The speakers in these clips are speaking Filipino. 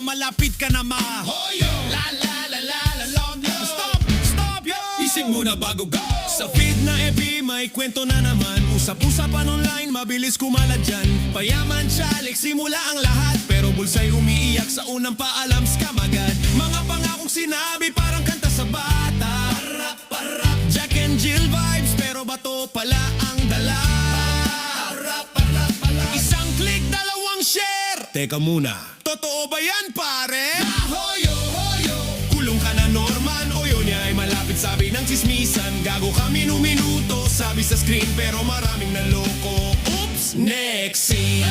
malapit ka na mahoyo. La la la la la long yo. Stop, stop yo. Ising muna bago go. Sa feed na FB may kwento na naman. Usap-usapan online, mabilis kumalat dyan. Payaman chalik, simula ang lahat. Pero bulsa'y umiiyak sa unang paalam, scam agad. Mga pangakong sinabi parang kanta sa bata. Parap, parap, Jack and Jill vibes. Pero bato pala ang dala. Parap, parap, parap. Isang click, dalawang share. Teka muna, totoo ba yan pare? Hoyo, hoyo. Kulong ka na Norman, o yun niya ay malapit sabi ng chismisan. Gago ka minuto, sabi sa screen pero maraming naloko. Oops, next scene.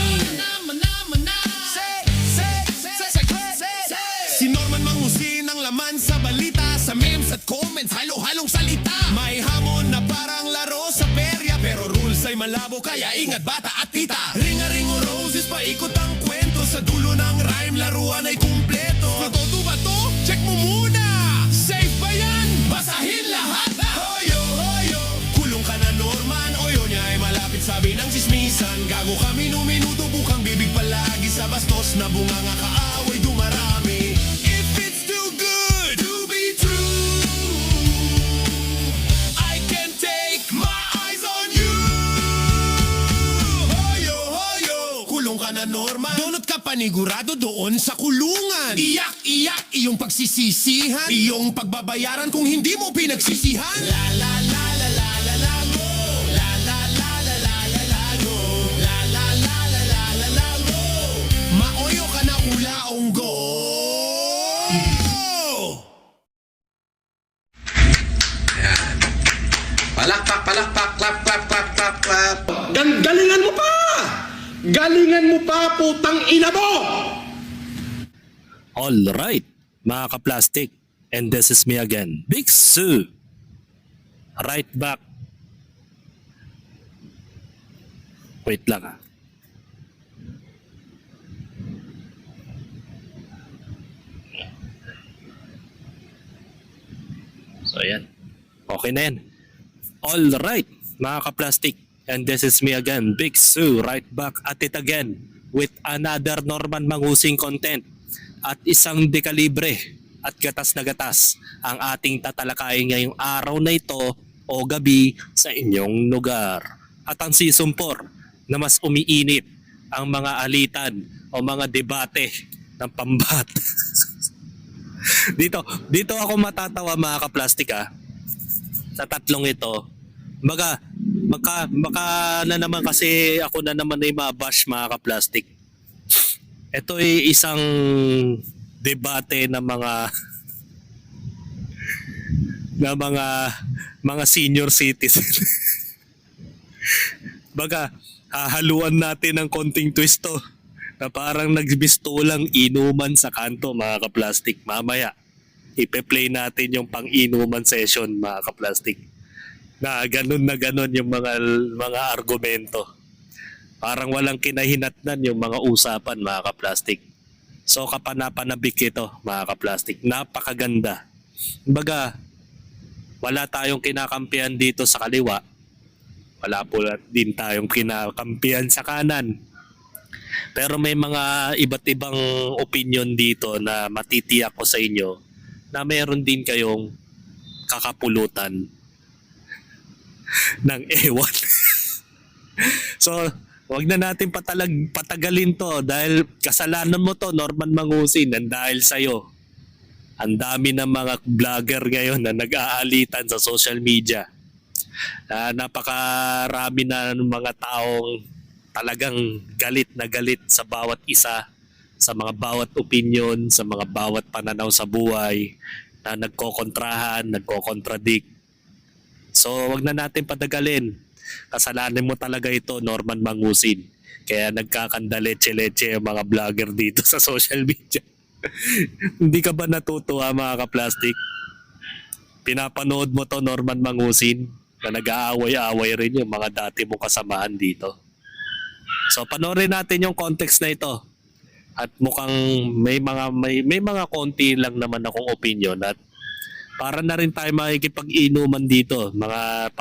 Si Norman Mangusin ang laman sa balita. Sa memes at comments, halo-halong salita. May hamon na parang laro sa perya. Pero rules ay malabo kaya ingat bata at tita. Ring-a-ring o roses, paikot ang kwento. Sa dulo ng rhyme, laruan ay kumpleto. Matoto ba to? Check mo muna. Safe ba yan? Basahin lahat. Hoyo, hoyo. Kulong ka na Norman, o yun niya ay malapit sabi ng chismisan. Gago ka minuto, bukang bibig palagi. Sa bastos na bunganga kaaway dumarami. If it's too good to be true, I can't take my eyes on you. Hoyo, hoyo. Kulong ka na Norman, donut ka panigurado doon sa kulungan. Iyak-iyak iyong pagsisisihan, iyong pagbabayaran kung hindi mo pinagsisihan. La la la la la la la go. La la la la la la la go. La la la la la la la go. Maoyo ka na ulaong go. Palakpak, palakpak, clap, clap, clap, clap, clap. Galingan mo pa! Galingan mo pa, putang ina mo! Alright, mga ka-plastic. And this is me again, Big Sue. Right back. Wait lang ah. So yan. Okay na yan. Alright, mga ka-plastic. And this is me again, Big Sue, right back at it again with another Norman Mangusing content at isang dekalibre at gatas na gatas ang ating tatalakayin ngayong araw na ito o gabi sa inyong lugar. At ang season 4 na mas umiinit ang mga alitan o mga debate ng pambat. dito ako matatawa mga ka-plastic ah. Sa tatlong ito, baka na naman kasi ako na naman ay mabash mga ka-plastic. Ito ay isang debate ng mga senior citizen. Baga, hahaluan natin ng konting twist to na parang nagbistulang inuman sa kanto mga ka-plastic. Mamaya, ipe-play natin yung pang-inuman session mga ka-plastic. Na ganun yung mga argumento. Parang walang kinahinatnan yung mga usapan mga ka-plastic. So kapanapanabik ito mga ka-plastic. Napakaganda. Kumbaga, wala tayong kinakampihan dito sa kaliwa. Wala po din tayong kinakampihan sa kanan. Pero may mga iba't ibang opinion dito na matitiyak ko sa inyo na meron din kayong kakapulutan ng ewan. So, wag na natin patagalin to dahil kasalanan mo to, Norman Mangusin, and dahil sa'yo. Ang dami ng mga vlogger ngayon na nag-aalitan sa social media. Napakarami na ng mga taong talagang galit na galit sa bawat isa, sa mga bawat opinion, sa mga bawat pananaw sa buhay, na nagkokontrahan, nagkokontradict. So wag na natin padagalin. Kasalanan mo talaga ito, Norman Mangusin. Kaya nagkakandaleche-leche ang mga vlogger dito sa social media. Hindi ka ba natutuwa mga ka-plastic? Pinapanood mo to, Norman Mangusin, na nag-aaway-aaway rin yung mga dati mong kasamahan dito. So panoorin natin yung context na ito. At mukhang may mga konti lang naman akong opinion at para na rin tayo makikipag-inuman dito. Mga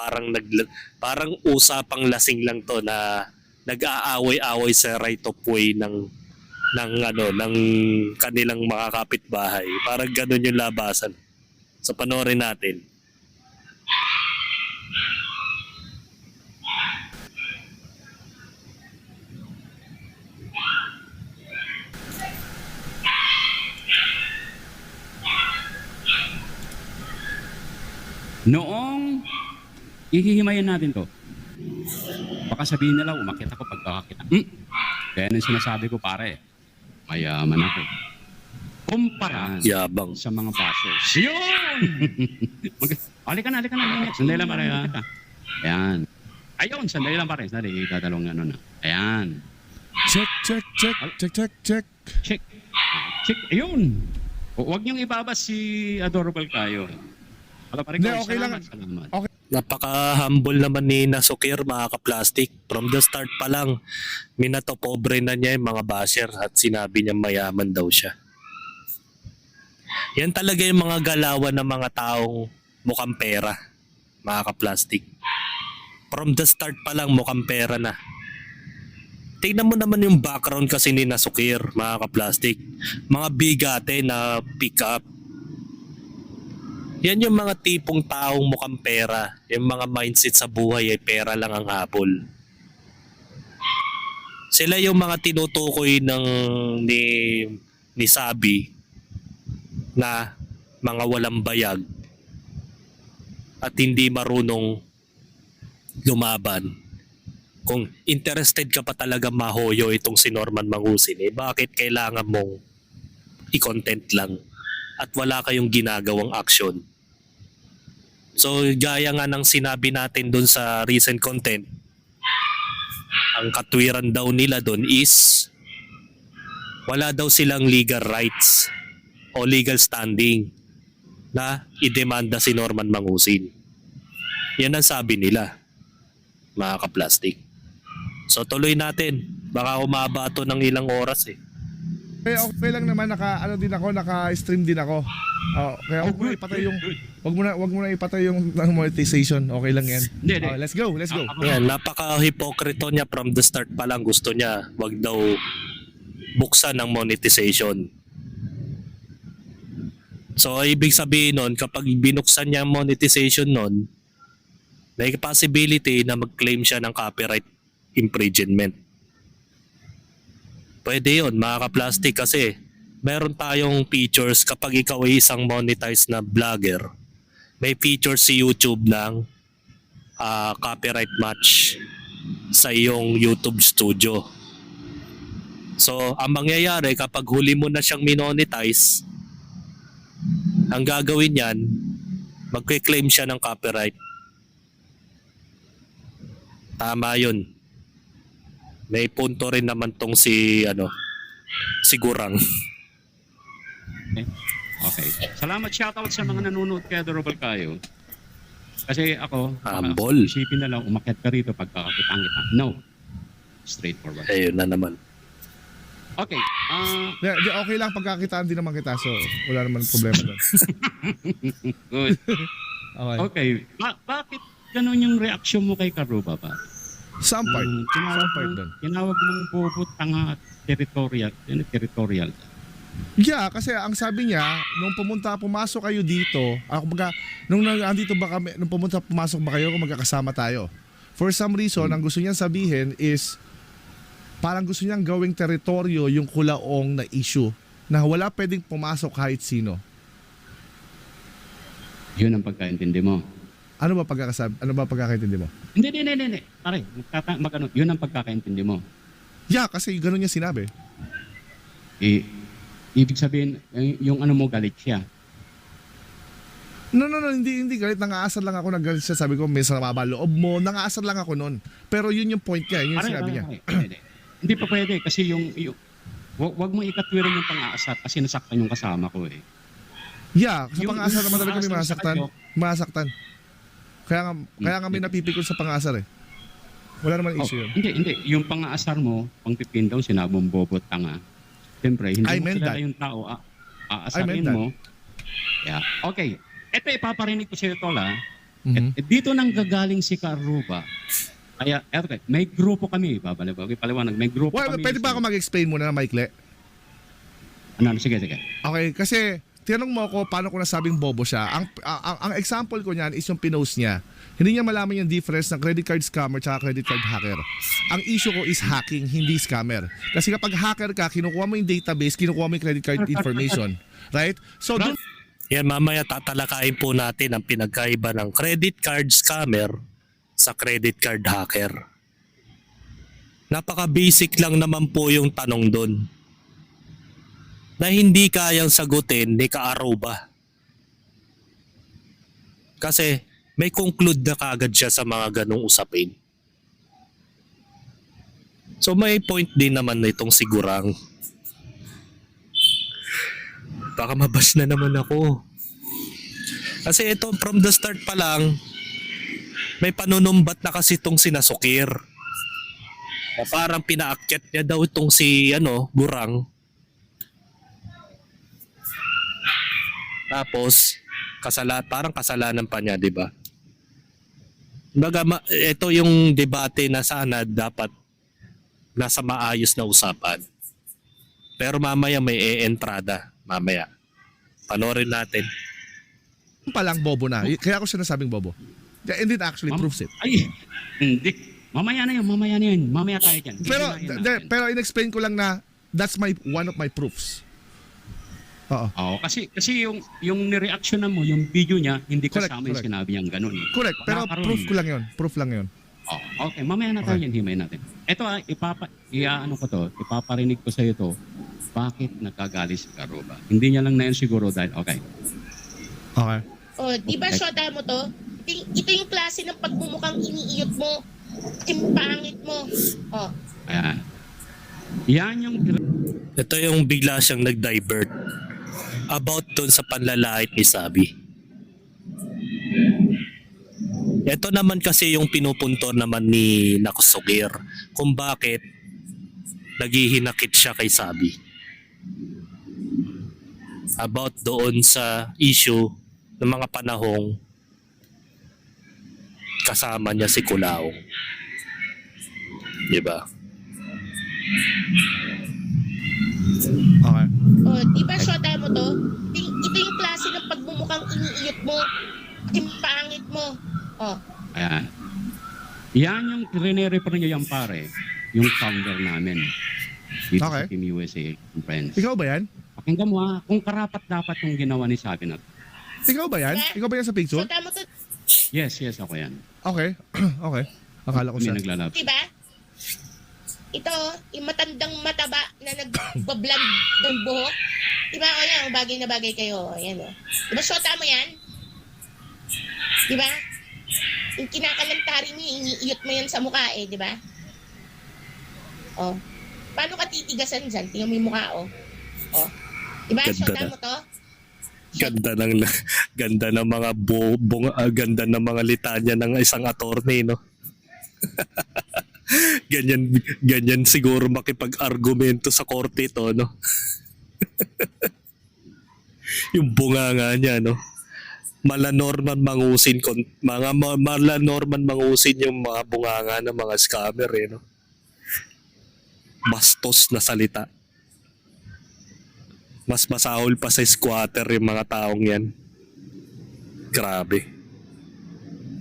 parang usapang lasing lang to na nag-aaway-away sa right of way ng ng kanilang mga kapitbahay. Parang ganun yung labasan. So panoorin natin. Noong ihihimayin natin to, baka sabihin nila, umakyat ako pagkakakita. Kaya nang sinasabi ko, pare, mayaman ako. Kumpara Yabang. sa mga bashers. Yun! Halika na. Sandali lang, pare. Ayan. Ayun, sandali lang, pare. Sandali, dadalawang ano na. Ayan. Check. Check. Check. Ayun. Huwag niyong ibabas si Adorable Kayo. Pare, Hindi, okay lang. Salamat. Napaka-humble naman ni Nasukir, mga ka-plastic. From the start pa lang, minatopobre na niya yung mga basher at sinabi niya mayaman daw siya. Yan talaga yung mga galawan ng mga taong mukhang pera, mga ka-plastic. From the start pa lang, mukhang pera na. Tingnan mo naman yung background kasi ni Nasukir, mga ka-plastic. Mga bigate na pick up. Yan yung mga tipong taong mukhang pera. Yung mga mindset sa buhay ay pera lang ang habol. Sila yung mga tinutukoy ni Sabi na mga walang bayag at hindi marunong lumaban. Kung interested ka pa talaga mahoyo itong si Norman Mangusin, bakit kailangan mong i-content lang at wala kayong ginagawang action? So gaya nga ng sinabi natin doon sa recent content, ang katwiran daw nila doon is wala daw silang legal rights o legal standing na idemanda si Norman Mangusin. Yan ang sabi nila, mga ka-plastic. So tuloy natin, baka umaba ito ng ilang oras eh. Okay lang naman, naka-stream din ako. Kaya wag mo na ipatay yung wag mo na ipatay yung monetization. Okay lang 'yan. Hindi. Let's go. Yan, napaka-hipokrito niya from the start pa lang. Gusto niya wag daw buksan ng monetization. So ibig sabihin nun, kapag binuksan niya ang monetization nun, may possibility na mag-claim siya ng copyright infringement. Pwede yun, mga ka-plastic, kasi meron tayong features kapag ikaw ay isang monetized na vlogger. May features si YouTube ng copyright match sa iyong YouTube studio. So, ang mangyayari kapag huli mo na siyang minonetize, ang gagawin niyan, magke-claim siya ng copyright. Tama yun. May punto rin naman tong si Gurang. Okay. Salamat, shoutout sa mga nanonood kay Adorable Kayo. Kasi ako, Humble. isipin na lang, umakyat ka rito pagkakakitang kita. No. Straightforward. Ayun na naman. Okay. Okay lang, pagkakitaan din naman kita. So, wala naman problema doon. Good. Okay. Okay. Bakit ganun yung reaksyon mo kay Karuba ba? Some part doon. Tinawag mong bobot, tanga, at territorial. Yeah, kasi ang sabi niya, nung pumasok kayo dito, nung pumasok ba kayo, kung magkakasama tayo. For some reason, ang gusto niyang sabihin is, parang gusto niyang gawing teritoryo yung Kulaong na issue, na wala pwedeng pumasok kahit sino. Yun ang pagkaintindi mo. Ano ba pagkakaintindi mo? Hindi. Pare, yun ang pagkakaintindi mo. Yeah, kasi gano'n niya sinabi. Ibig sabihin, yung ano mo, galit siya. No, hindi galit. Nangaasar lang ako, nagalit siya. Sabi ko, may sama loob mo. Nangaasar lang ako noon. Pero yun yung point niya, yun yung sinabi niya. Hindi pa pwede kasi wag mo ikatwiran yung pang-aasar kasi nasaktan yung kasama ko eh. Yeah, sa Yung pang-aasar naman talaga may pang-aasar sa masaktan. Kaya nga may napipikon sa pang-aasar eh. Wala naman issue yun. Hindi. Yung pang-aasar mo, pang-pipin daw, sinabong bobot tanga. Siyempre, hindi I mo meant kilala that. yung tao, aasarin mo. Yeah. Okay. Ito ipaparinig ko sa iyo, Tol, ha? Dito nang gagaling si Karuba. Kaya, may grupo kami. Paliwanag. May grupo kami. Pwede ba ako mag-explain muna na, Maikle? Ano, sige, sige. Okay, kasi tinanong mo ako paano ko nasabing bobo siya. Ang example ko niyan is yung pinost niya. Hindi niya malaman yung difference ng credit card scammer at credit card hacker. Ang issue ko is hacking, hindi scammer. Kasi kapag hacker ka, kinukuha mo yung database, kinukuha mo yung credit card information. Right? So, dun, Yan, mamaya tatalakayin po natin ang pinagkaiba ng credit card scammer sa credit card hacker. Napaka-basic lang naman po yung tanong doon na hindi kayang sagutin ni Ka-Aruba. Kasi may conclude na kagad siya sa mga ganong usapin. So may point din naman na itong sigurang. Baka mabash na naman ako. Kasi ito from the start pa lang, may panunumbat na kasi itong sinasukir. Na parang pinaakyat niya daw itong si Gurang. Tapos parang kasalanan pa niya, 'di ba? Ito yung debate na sana dapat nasa maayos na usapan. Pero mamaya may entrada, mamaya. Panorin natin. pa lang bobo na. Kaya ako sinasabing bobo. And it actually proves it. Ay, hindi. Mamaya na yun. Mamaya tayo dyan. Pero in-explain ko lang na that's one of my proofs. Oo. Oo, kasi yung ni-reaction mo, yung video niya, hindi Correct, kasama yung correct. sinabi niyang ganun. Correct. Pero Wala ka ron proof eh. ko lang yun. Proof lang yun. Oh, okay, mamaya na tayo yan, himayin natin. Ito ipaparinig ko sa iyo to, bakit nagkagalit si Karuba? Hindi niya lang na yan siguro dahil, okay. Okay. Oh, di ba shota mo to? Ito yung klase ng pagmumukhang iniiyot mo. Yung pangit mo. Oh. Ayan. Yan yung Ito yung bigla siyang nag-divert about dun sa panlalait ni Sabi. Ito naman kasi yung pinupunto naman ni Nakusugir kung bakit naghihinakit siya kay Sabi. About doon sa issue ng mga panahong kasama niya si Kulao. Diba? Okay. Oh, di ba shota mo to? Ito yung klase ng pagmumukhang iniiyot mo. Yung pangit mo. Oh. Ayan. Yan yung rene-refer niya yung pare, yung founder namin. Dito Okay. sa Team USA and Friends. Ikaw ba yan? Pakinggan mo kung karapat-dapat yung ginawa ni Sabi na. Ikaw ba yan? Ikaw ba yan sa picture? Shota mo to, Yes, ako yan. Okay. Okay. Akala ko May siya. naglalab. di ba? Ito, yung matandang mataba na nagbablog ng buhok. Di ba? O yan, bagay na bagay kayo. Ayan o. Di ba shota mo yan? Di ba? Yung kinakalantari mo, iniiyot mo yan sa mukha di ba? Oh. Paano ka titigasan dyan? Tingnan mo yung mukha, oh. Di ba? Ganda Shota na. mo to? Ganda ng mga ganda ng mga litanya ng isang attorney, no? ganyan siguro makipag-argumento sa korte to, no? Yung bunganga niya, no? Malanorman mangusin yung mga bunganga ng mga scammer, no? Bastos na salita. Mas masahol pa sa squatter yung mga taong yan. Grabe.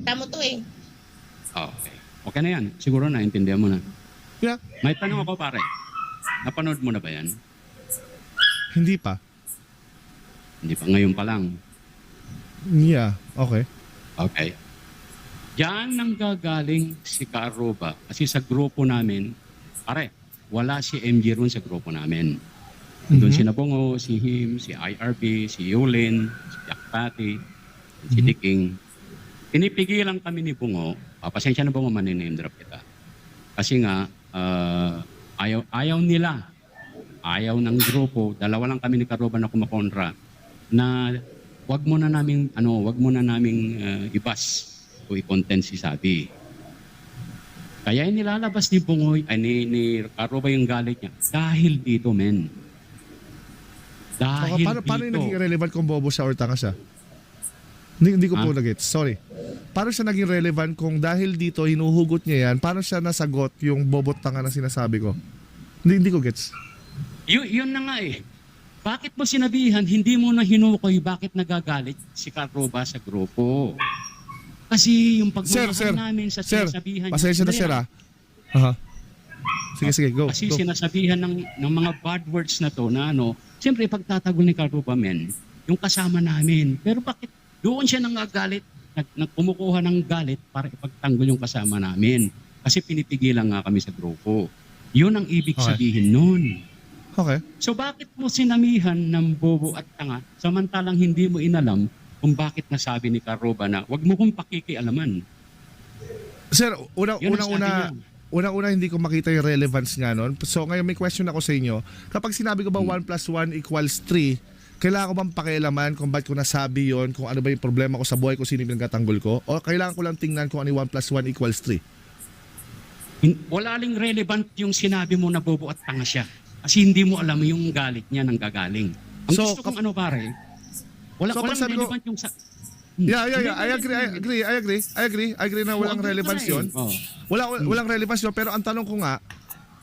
Tama to eh. Okay. Okay na yan. Siguro naintindihan mo na. Yeah. May tanong ako pare. Napanood mo na ba yan? Hindi pa. Hindi pa. Ngayon pa lang. Yeah. Okay. Okay. Diyan nang gagaling si Karuba. Kasi sa grupo namin, pare, wala si MG ron sa grupo namin. Doon si Nabongo, si Him, si IRB, si Yulin, si Jack Patty, si Diking. Pinipigilan kami ni Bungo. Pasensya na Bungo, maniname drop kita. Kasi nga, ayaw nila. Ayaw ng grupo. Dalawa lang kami ni Karuba na kumakontra na wag mo na naming ibas o i-content si Sabi. Kaya nilalabas ni Bungoy, ni Karuba yung galit niya. Dahil dito, men. Dahil Paano yung dito. naging relevant kung bobo siya or tanga siya? Hindi ko po nag-gets. Sorry. Paano siya naging relevant kung dahil dito hinuhugot niya yan, paano siya nasagot yung bobot tanga na sinasabi ko? Hindi ko gets. Yun na nga eh. bakit mo sinabihan, hindi mo na hinukoy bakit nagagalit si Caroba sa grupo? Kasi yung pagmamahal namin sa sir, sinasabihan pasensya na sir Aha. Sige, go. Kasi go. sinasabihan ng mga bad words na to na siyempre pagtatagol ni Caroba men, yung kasama namin. Pero bakit doon siya nangagalit, kumukuha ng galit para ipagtanggol yung kasama namin? Kasi pinipigilan nga kami sa grupo. Yun ang ibig sabihin nun. Okay. So bakit mo sinamihan ng bobo at tanga samantalang hindi mo inalam kung bakit nasabi ni Caroba na wag mo kong pakikialaman? Sir, Yun ang sabi niya. unang-una hindi ko makita yung relevance nga nun. So ngayon may question ako sa inyo. Kapag sinabi ko ba 1 + 1 = 3, kailangan ko bang pakialaman kung ba't ko nasabi yon, kung ano ba yung problema ko sa buhay ko, sino yung pinagtatanggol ko? O kailangan ko lang tingnan kung ano yung 1 + 1 = 3? Wala ling relevant yung sinabi mo na bobo at tanga siya. Kasi hindi mo alam yung galit niya nang gagaling. Ang So, gusto kong pare, walang pag sabi ko- relevant yung sa... Yeah. I agree na walang relevance yon. Oh. Walang relevance yun, pero ang tanong ko nga,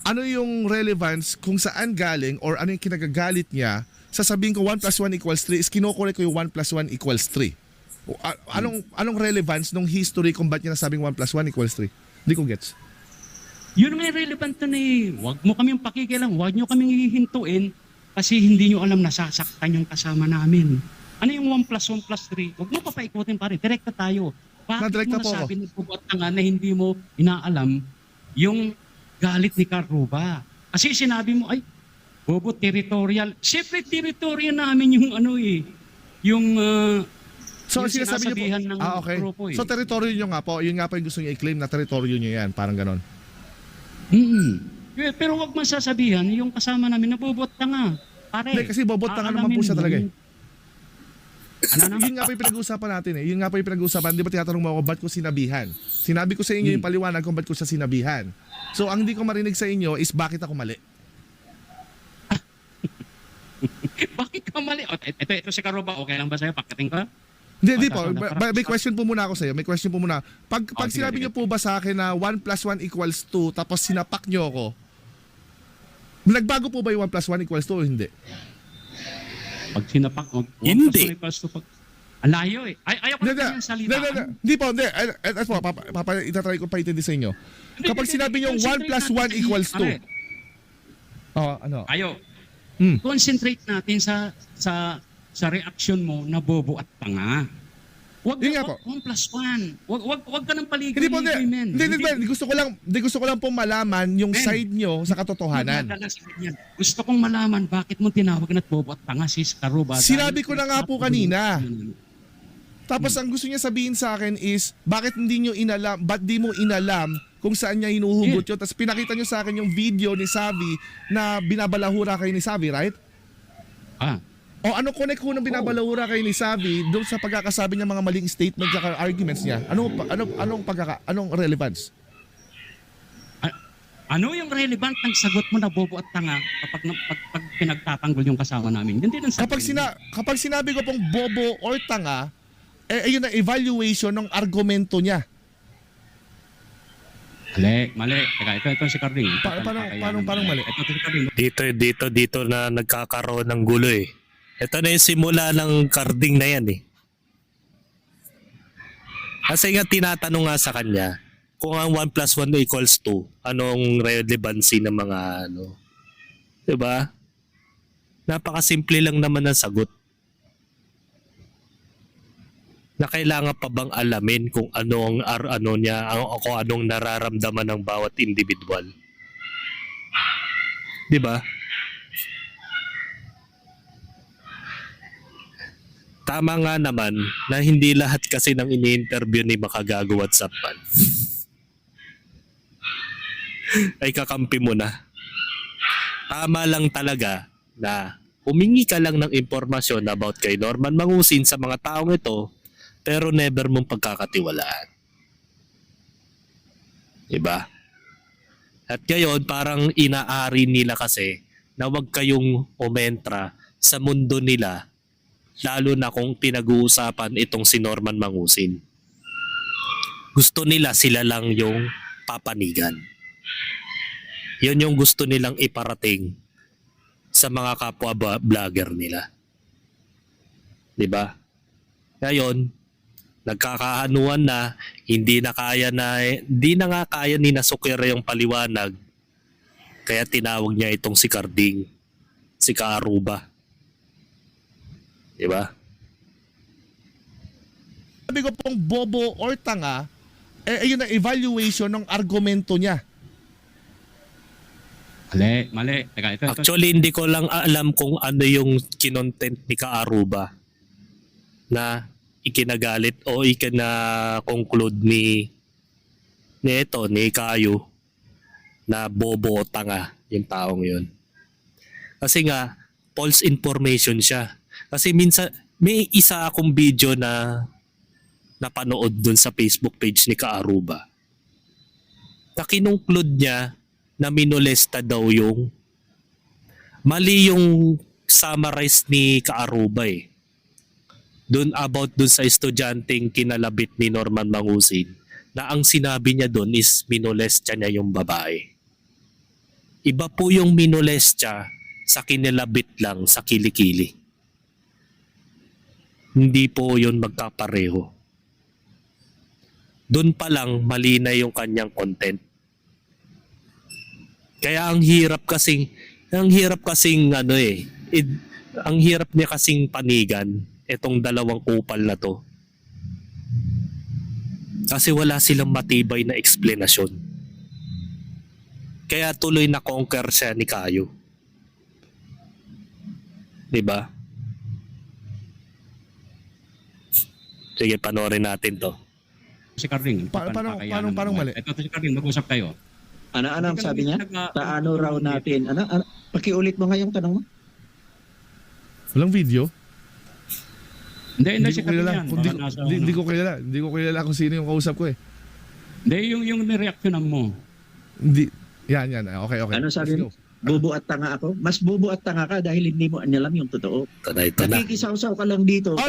ano yung relevance kung saan galing or ano yung kinagagalit niya, sasabihin ko 1 + 1 = 3 is kinukorek ko yung 1 + 1 = 3. Anong relevance nung history kung ba't niya nasabing 1 + 1 = 3? Hindi ko gets. Yun nga yung relevant to na eh. Huwag mo kaming pakikialam, huwag nyo kaming hihintuin kasi hindi nyo alam nasasaktan yung kasama namin. Ano yung 1 + 1 + 3? Huwag mo papaikutin pare, direkta tayo. Bakit Na-direkta mo po nasabi ng bobo at tanga na hindi mo inaalam yung galit ni Caroba? Kasi sinabi mo, ay, bobo territorial. Siyempre territorial namin yung yung So yung sinasabi niyo sinasabihan ng po, okay. grupo eh. So teritoryo niyo nga po, yun nga po yung gusto niyo i-claim na teritoryo niyo yan, parang ganon. Pero wag man sasabihan yung kasama namin na bobo at tanga. Pare, Hindi, kasi bobot tanga naman po siya talaga eh. Ano? Yun nga po yung pinag-uusapan natin eh. Yun nga po yung pinag-uusapan. Di ba tinatanong mo ako ba't ko sinabihan? Sinabi ko sa inyo yung paliwanag kung ba't ko siya sinabihan. So ang hindi ko marinig sa inyo is bakit ako mali. Bakit ka mali? Ito si Caroba, okay lang ba sa'yo? Pakiting ka? Hindi po. May question po muna ako sa iyo. May question po muna. Pag sige, sinabi sige. niyo po ba sa akin na 1 + 1 = 2 tapos sinapak niyo ako, nagbago po ba yung 1 + 1 = 2 o hindi? Pag sinapak, Hindi. Ang layo eh. Ayaw ko na kanyang salitaan. Hindi po, hindi. Ito po, itatry ko pa itindi sa inyo. Kapag sinabi niyo 1 + 1 = 2. Oh, ano? Ayaw. Hmm. Concentrate natin sa reaction mo na bobo at tanga. Yun nga po. 1 + 1. Wag ka nang paligid. Hindi po, hindi. Gusto ko lang po malaman yung Men. side nyo sa katotohanan. Gusto kong malaman bakit mo tinawag na bobo at tanga si Caroba. Sinabi ko na nga po kanina. Tapos ang gusto niya sabihin sa akin is, ba't di mo inalam kung saan niya hinuhugot yun? Tapos pinakita niyo sa akin yung video ni Savi na binabalahura kay ni Savi, right? O ano connect ko ng binabalahura kay ni Savi doon sa pagkakasabi niya mga maling statements at arguments niya? Anong relevance? Ano yung relevant ng sagot mo na bobo at tanga kapag pag pinagtatanggol yung kasama namin? Hindi lang Kapag sinabi ko pong bobo or tanga, ayun ang evaluation ng argumento niya. Mali. Teka, ito si Carding. Paano mali? Ito si Carding. Dito na nagkakaroon ng gulo eh. Ito na yung simula ng carding na yan eh. Kasi nga tinatanong nga sa kanya, kung ang 1 + 1 = 2, anong relevancy ng mga diba? Napakasimple lang naman ng sagot. Na kailangan pa bang alamin kung anong kung anong nararamdaman ng bawat individual. Diba? Tama nga naman na hindi lahat kasi ng ini-interview ni makagagawa at sapan. Ay kakampi mo na. Tama lang talaga na humingi ka lang ng impormasyon about kay Norman Mangusin sa mga taong ito pero never mong pagkakatiwalaan. Diba? At ngayon parang inaari nila kasi na wag kayong umentra sa mundo nila lalo na kung pinag-uusapan itong si Norman Mangusin. Gusto nila sila lang yung papanigan. Yun yung gusto nilang iparating sa mga kapwa vlogger nila. 'Di ba? Ngayon, nagkakahanuan na, hindi na nga kaya ni Nasukir yung paliwanag. Kaya tinawag niya itong si Carding, si Kaaruba. 'Di ba? Sabi ko pong bobo or tanga, yun ang evaluation ng argumento niya. Mali. Teka, ito. Actually, hindi ko lang alam kung ano yung kinontent ni Kaaruba na ikinagalit o ikina-conclude ni Kayo na bobo o tanga yung taong yun. Kasi nga, false information siya. Kasi minsan, may isa akong video na napanood dun sa Facebook page ni Kaaruba. Na kinongclude niya na minolesta daw yung mali yung summarize ni Kaaruba eh. Dun sa estudyanteng kinalabit ni Norman Mangusin na ang sinabi niya dun is minolesta niya yung babae. Iba po yung minolesta sa kinalabit lang sa kilikili. Hindi po yun magkapareho. Dun pa lang mali na yung kanyang content. Kaya ang hirap kasing ang hirap niya kasing panigan itong dalawang kupal na to. Kasi wala silang matibay na eksplanasyon. Kaya tuloy na conquer siya ni Kayo. 'Di ba? Sige, panoorin natin to. Si Carding. Paano mali? Ito si Carding, mag-usap kayo. Ano ang sabi niya? Paano raw natin? Pakiulit mo nga yung tanong mo. Walang video? Hindi Hindi si ko kilala. Carding yan. Hindi, Baka nasa, hindi ko kilala. Hindi ko kilala kung sino yung kausap ko eh. Hindi, yung nireaksyonan mo. Hindi. Yan. Okay. Ano sabi Let's mo? go. Bobo at tanga ako? Mas bobo at tanga ka dahil hindi mo alam yung totoo. Ito na. Nakikisaw-saw ka lang dito. Oh,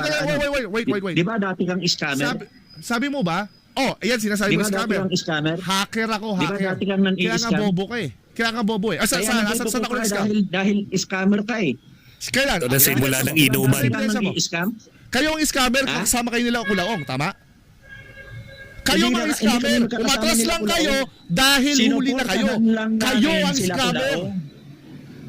wait. Di ba dati kang scammer? Sabi mo ba? Oh, ayan, sinasabi Di mo ba dati scammer. kang scammer? Hacker ako, Di ba hacker. dati kang Kaya nga nan-i-scam? bobo ka eh. Kaya nga bobo eh. Kaya Saan nabobo ako ka na-scam? dahil scammer ka eh. Kailan? Ito na simula ng inuman. Dati kang nan-i-scam? Kayo ang scammer, Ha? kasama kayo nila Kulaong, tama? Kayo Hindi mga hindi scammer, kami magkakasama umatras nila lang Kulaong. kayo dahil huli na kayo. Sinuportahan lang Kayo namin ang sila scammer. Kulaong.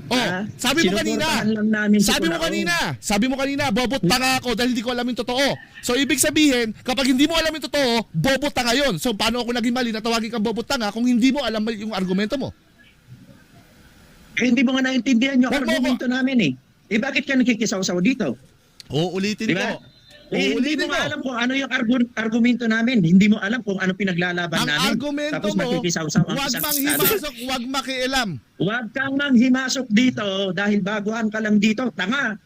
Oh, Ha? sabi mo kanina. Sinuportahan lang namin si Kulaong. Sabi mo kanina, bobot tanga ako dahil hindi ko alam yung totoo. So ibig sabihin, kapag hindi mo alam yung totoo, bobot tanga yun. So paano ako naging mali na tawagin kang bobot tanga kung hindi mo alam yung argumento mo? Eh, hindi mo nga naintindihan yung Wag mo argumento namin eh. Eh bakit ka nakikisaw-saw dito? Ulitin Di ba? ko. Eh, hindi Uulitin mo ko. nga alam kung ano yung argumento namin. Hindi mo alam kung ano pinaglalaban Ang namin. argumento Tapos mo, nakikisaw-saw ang huwag isang scammer. manghimasok, huwag makialam. Huwag kang manghimasok dito dahil baguhan ka lang dito. Tanga!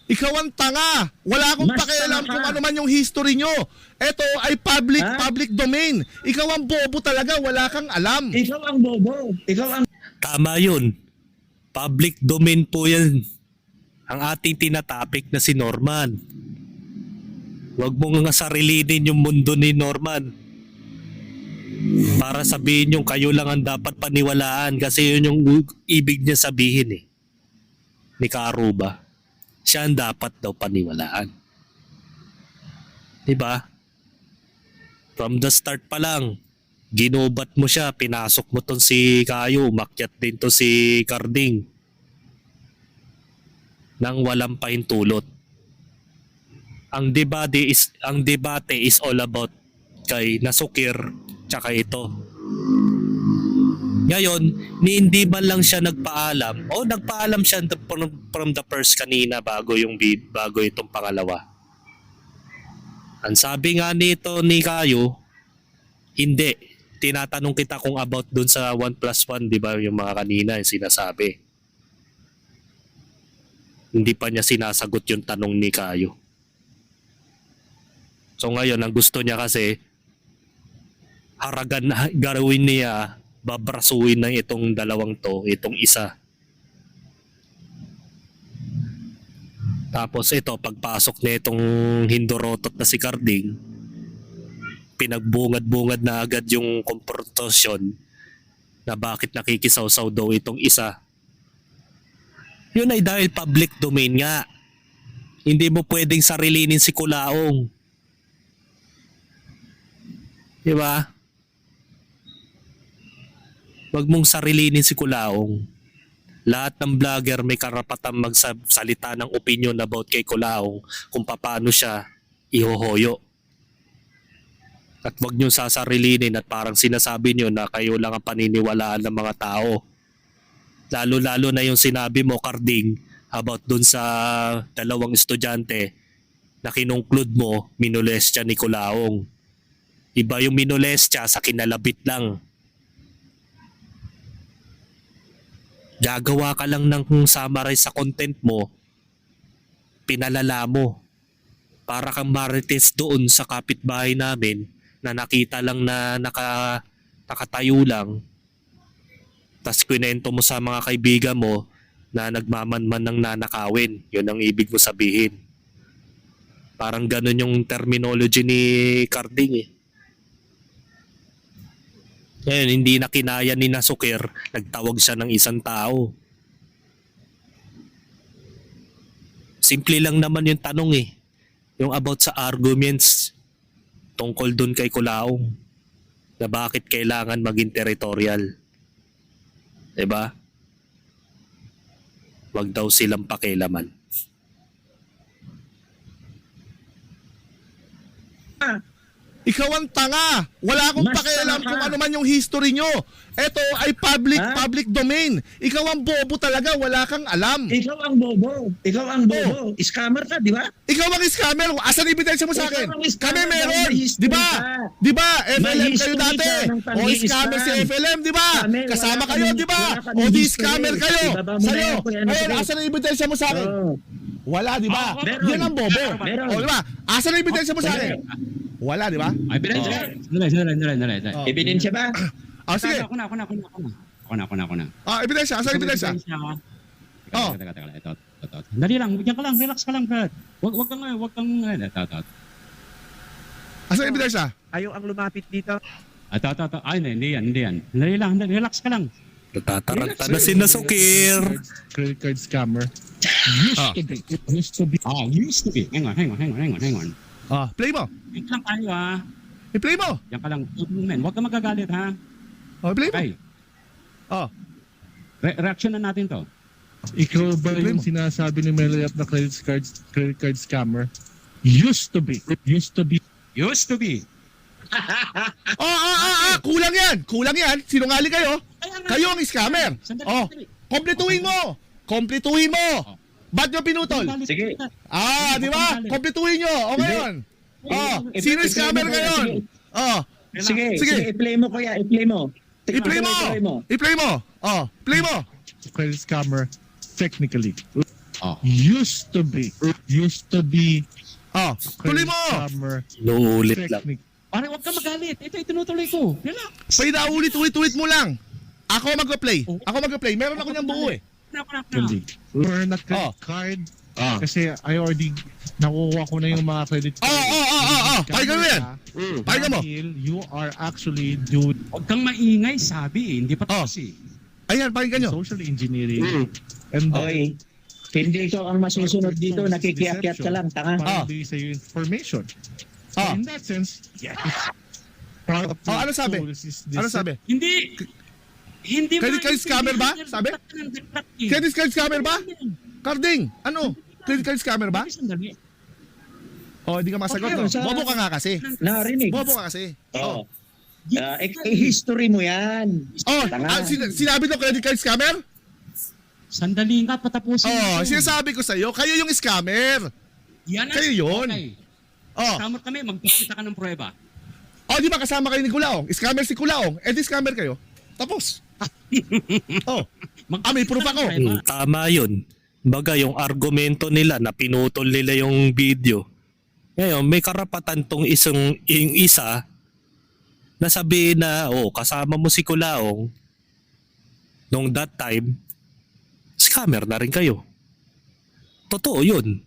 Ikaw ang tanga. Wala akong Mas pakialam tanga ka. kung ano man yung history nyo. Ito ay Ha? public domain. Ikaw ang bobo talaga, wala kang alam. Ikaw ang bobo. Ikaw ang Tama yun. Public domain po yan. Ang ating tinatapik na si Norman. Huwag mo nga sarilinin yung mundo ni Norman. Para sabihin yung kayo lang ang dapat paniwalaan kasi yun yung ibig niya sabihin eh. Ni Kaaruba. Siya ang dapat daw paniwalaan. Diba? From the start pa lang, ginubat mo siya, pinasok mo ton si Kayo, umakyat din to si Carding. Nang walang pahintulot. Ang debate is all about kay Nasukir tsaka ito. Ngayon, hindi man lang siya nagpaalam. O nagpaalam siya from the first kanina bago itong pangalawa. Ang sabi nga nito ni Kayo, hindi. Tinatanong kita kung about dun sa 1+1, di ba, yung mga kanina yung sinasabi. Hindi pa niya sinasagot yung tanong ni Kayo. So ngayon, ang gusto niya kasi, gawin niya, babrasuin na itong dalawang to, itong isa. Tapos ito, pagpasok na itong hindorotot na si Carding, pinagbungad-bungad na agad yung konfrontasyon na bakit nakikisawsaw daw itong isa. Yun ay dahil public domain nga. Hindi mo pwedeng sarilinin si Kulaong. Di ba? Wag mong sarilinin si Kulaong. Lahat ng vlogger may karapatang magsalita ng opinion about kay Kulaong kung paano siya ihohoyo. At wag nyo sasarilinin at parang sinasabi nyo na kayo lang ang paniniwalaan ng mga tao. Lalo-lalo na yung sinabi mo, Carding, about dun sa dalawang estudyante na kinongclude mo, minolestya ni Kulaong. Iba yung minolestya sa kinalabit lang. Gagawa ka lang ng summarize sa content mo, pinalala mo. Para kang marites doon sa kapitbahay namin na nakita lang na nakatayo lang. Tapos kwento mo sa mga kaibigan mo na nagmamanman ng nanakawin. Yun ang ibig mo sabihin. Parang ganun yung terminology ni Carding eh. Ngayon, hindi na kinaya ni Nasukir, nagtawag siya ng isang tao. Simple lang naman yung tanong eh. Yung about sa arguments tungkol dun kay Kulaong na bakit kailangan maging territorial. Diba? Wag daw silang pakialaman. Ikaw ang tanga. Wala akong Mas pakialam tanga ka. kung ano man yung history nyo. Ito ay public domain. Ikaw ang bobo talaga. Wala kang alam. Ikaw ang bobo. Ikaw ang bobo. Scammer ka, di ba? Ikaw ang scammer. Asan ebidensya mo sa akin? Ikaw ang scammer Kami meron. dahil may history Di ba? ka. Di ba? May FLM kayo history dati. ka ng O pag-i-scam. scammer si FLM, di ba? Kami, Kasama wala kayo, kami- di ba? wala kami O di history. scammer kayo. Ibaba mo na Sa'yo. yan, Kuya Ngayon, Enrique. asan ang ebidensya mo sa akin? Oo. Wala, di ba? Meron. Yan ang bobo. Meron. O, di ba? Asan ang ebidensya mo sa akin? Wala, di ba? Ay, Dali. Ebidensya ba? Ah, sige. Ako na. Ako na. Ah, ebidensya. Asan ang ebidensya? Oh. Teka. Ito. Dali lang, bigyan ka lang, relax ka lang, Brad. Wag kang. Ito. Asan ang ebidensya? Ayaw ang lumapit dito. Ito. Ay, hindi yan. Dali lang, relax ka lang. Natataranta na si Nasukir. Credit card scammer. Used to be. Hang on. Ah, play mo. Yan lang tayo, ha. I-play mo. Yan ka lang. Men, wag ka magagalit, ha. Oh, play mo. Okay. Oh. Reaction na natin to. Ikaw ba Play yung mo. sinasabi ni Meliap na credit card scammer? Used to be. Used to be. Kulang yan. Sinungaling kayo. Kayo ang scammer. Oh, kompletuhin mo. Ba't nyo pinutol? Sige. Ah, di ba? Kompletuhin nyo. O ngayon. Oh, sino scammer ngayon? Oh, Sige, Sige. sige, i-play mo kuya, i-play mo. i-play mo. I-play mo. Oh, play mo. Credit scammer, technically. Oh. Used to be. Oh, tuloy Credit mo. scammer, Inuulit lang. Pare, wag ka magalit. Ito tinutuloy ko. Relax. Pinaulit-ulit mo lang. Ako mag-play. Meron ako niyang buo eh. technically. Or na credit card. Kasi I already nakuha ko na yung mga credit card. Pakinggan mo yan. Pakinggan mo. Dahil you are actually doing Huwag kang maingay, sabi eh. Hindi pa tapos eh. Ayan, pakinggan nyo. social engineering. And Okay. Hindi ikaw ang masusunod dito, nakikiakyat ka lang, tanga. para bigay sa'yo information. So Ah. in that sense, yes. Part of Oh, ano your sabi? tools is this. Ano sabi? Hindi. Credit card scammer ba? Sabi? Credit card scammer ba? Carding, ano? Credit card scammer ba? Sandali. Oh, hindi ka masagot. No? Okay, sa- Bobo ka nga kasi. Narinig. Bobo ka kasi. Oo. History mo yan. Oh, Tanga. sinabi ng credit card scammer? Sandali nga, patapusin Oh, ko. sinasabi ko sa'yo, kayo yung scammer. Yan ang- kayo yun. Okay. Oh, Kasama kami, magpapita ka ng prueba. oh, di ba kasama kayo ni Kulaong? Scammer si Kulaong. Eh di scammer kayo. Tapos. Oh, may proof ako. Tama yun. Baga yung argumento nila na pinutol nila yung video. Ngayon, may karapatan tong yung isa na sabihin na, kasama mo si Kulaong nung that time, scammer na rin kayo. Totoo yun.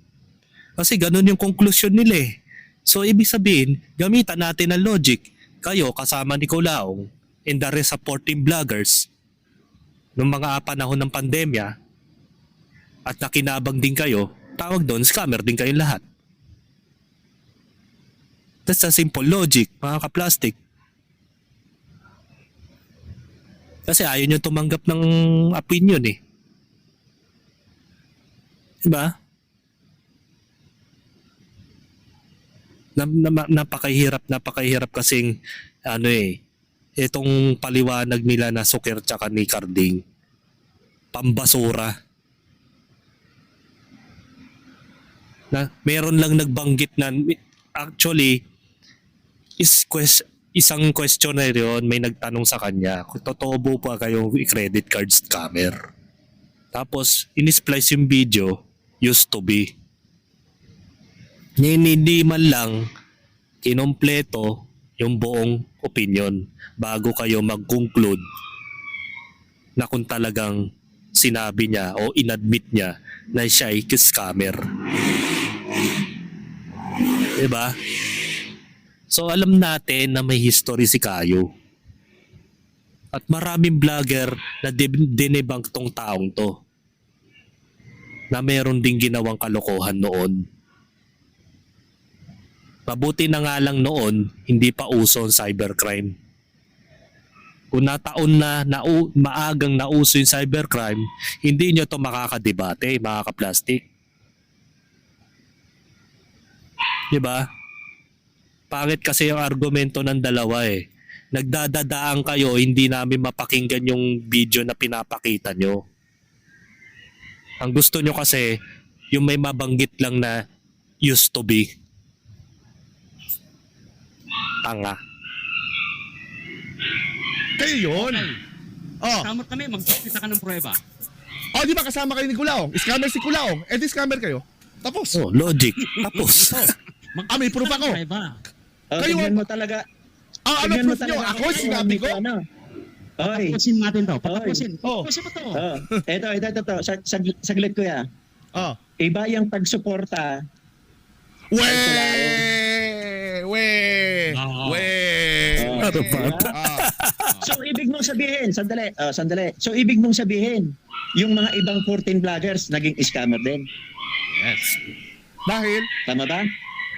Kasi ganun yung conclusion nila eh. So, ibig sabihin, gamitan natin ang logic. Kayo, kasama ni Kulaong, and the rest supporting vloggers, nung mga panahon ng pandemya, at nakinabang din kayo, tawag doon, scammer din kayong lahat. That's a simple logic, mga kaplastic. Kasi ayaw nyo tumanggap ng opinion eh. Diba? Napakahirap kasing itong paliwanag nila na Suker tsaka ni Carding. Pambasura. Na meron lang nagbanggit na actually isang questionnaire yun, may nagtanong sa kanya kung totoo po pa kayong credit card scammer. Tapos in-splice yung video, used to be. Hindi man lang kinumpleto yung buong opinion bago kayo mag-conclude na kung talagang sinabi niya o inadmit niya na siya ay scammer. Diba? So alam natin na may history si Kayo. At maraming vlogger na dinebunk tong taong to. Na meron ding ginawang kalokohan noon. Mabuti na nga lang noon, hindi pa uso ang cybercrime. Kung nataon na maagang nauso yung cybercrime, hindi nyo to makakadebate, mga kaplastik. Diba? Pangit kasi yung argumento ng dalawa eh. Nagdadadaan kayo, hindi namin mapakinggan yung video na pinapakita nyo. Ang gusto nyo kasi, yung may mabanggit lang na used to be. Tanga. Kayo yun. Oh. Kasama kami, magpapita ka ng prueba. Oh, di ba kasama kayo ni Kulaong? Scammer si Kulaong. Eh di scammer kayo. Tapos. Oh, logic. Tapos. May proof ako. Prueba. Kayo- Tingnan mo talaga. Ano Tingnan mo proof nyo? talaga Ako kung sinabi ko? ano. Oy. Patapusin natin to. Patapusin. Oh. Patapusin mo to. Ito. Saglit ko ya. Oh. Iba yung pagsuporta. We! Oo. Ano ba? Ah. So ibig mong sabihin, sandali. So ibig mong sabihin, yung mga ibang 14 vloggers naging scammer din. Yes. Dahil? Tama ba?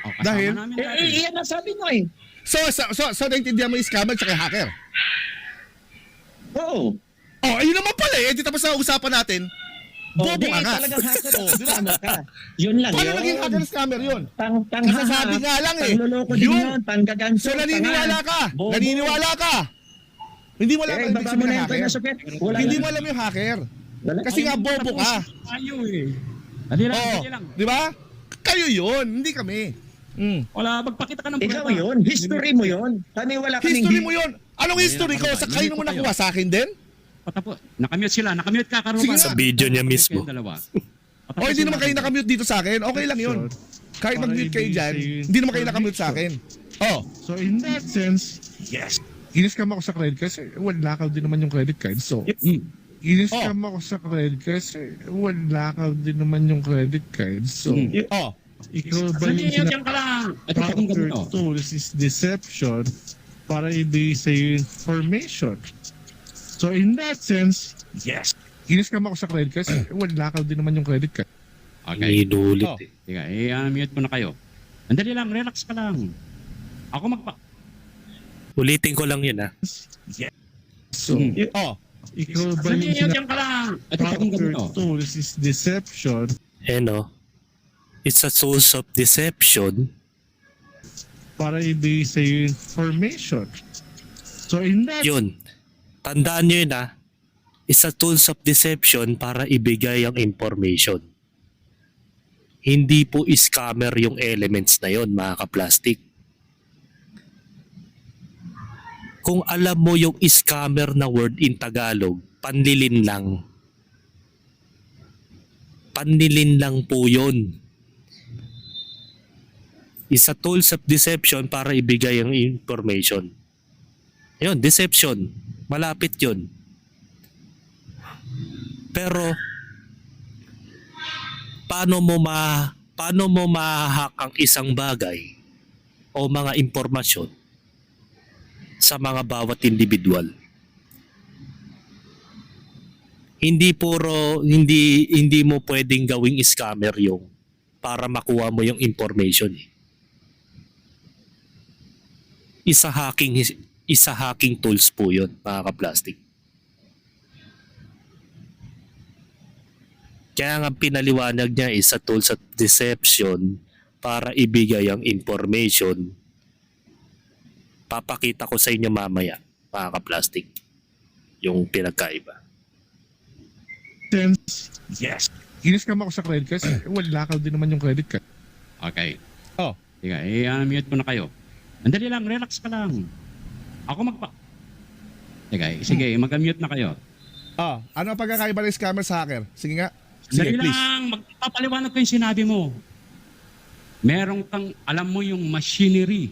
Oh, kasama Dahil? namin dati. Iyan ang sabi mo eh. So naintindihan mo yung scammer tsaka yung hacker? Oo. Oh, ayun naman pala eh. Di tapos sa usapan natin. Bobo ka nga. Talagang hacker. Oh, di ba? Scammer ka. Yun lang Paano yun. naging hacker scammer yun? Panghaha. Kasasabi nga lang eh. Pangluloko din Yun. yun. Panggaganso. So naniniwala ka? Bobo. Naniniwala ka? Hindi mo alam ang ibig Baba mo sabihin na ng yung hacker. Suker. Wala Hindi yan. mo alam yung hacker. Wala. Kasi nga bobo ka. Tayo eh. Dali lang, Oh, dali lang. di ba? Kayo yun, hindi kami. Wala, magpakita ka ng prueba. Ikaw yun. History mo yun. Kami wala kaming... History mo yun. Anong history ko? Sa kayo mo nakuha sa akin din? Patapos. Nakamute sila. Nakamute ka, Karuba. Sige nga. Sa video niya mismo. Dalawa. O hindi naman kayo nakamute dito sa akin. Okay lang yun. Kahit mag-mute kayo dyan, hindi naman kayo nakamute sa akin. Oh, So in that sense, yes. Iniscam ako sa credit card kasi nakaw din naman yung credit card. So, iniscam ako sa credit card kasi nakaw din naman yung credit card. So, oh. ikaw ba Sige, yung yan ka lang. Ito pa kung factor ganito. tools is deception para ibigay sa information. So in that sense, yes. Iniscam ako sa credit card kasi nakaw din naman yung credit card. Okay. Inulit Oh. eh. Sige, i-mute mo na kayo. Andali lang, relax ka lang. Ako Ulitin ko lang yun ha. So, Oh. ikaw ba Sige, yung yan ka lang. Ito pa kung factor ganito. tools is deception It's a source of deception. para ibigay sa information. So in that Yun. Tandaan nyo yun ha. It's a tools of deception para ibigay ang information. Hindi po scammer yung elements na yon, mga kaplastik. Kung alam mo yung scammer na word in Tagalog, panlilin lang. Panlilin lang po yun. It's a tools of deception para ibigay ang information. Yun, deception. Malapit yun. Pero, paano mo ma-hack ang isang bagay o mga impormasyon sa mga bawat individual? hindi mo pwedeng gawing scammer yung para makuha mo yung information eh. Isa hacking tools po 'yun, mga ka-plastic. Kaya nga pinaliwanag niya is a tools of deception para ibigay ang information. Papakita ko sa inyo mamaya, mga ka-plastic, yung pinagkaiba. Sense, yes. In-scam ako sa credit card kasi wala ka din naman yung credit card. Okay. Oh. Sige, i-unmute ko na kayo. Andali lang, relax ka lang. Ako sige, mag-unmute na kayo. Oh, ano ang pagkakaiba ng scammer sa hacker? Sige nga. Sige, Andali please. lang, magpapaliwanag ko yung sinabi mo. Meron kang, alam mo yung machinery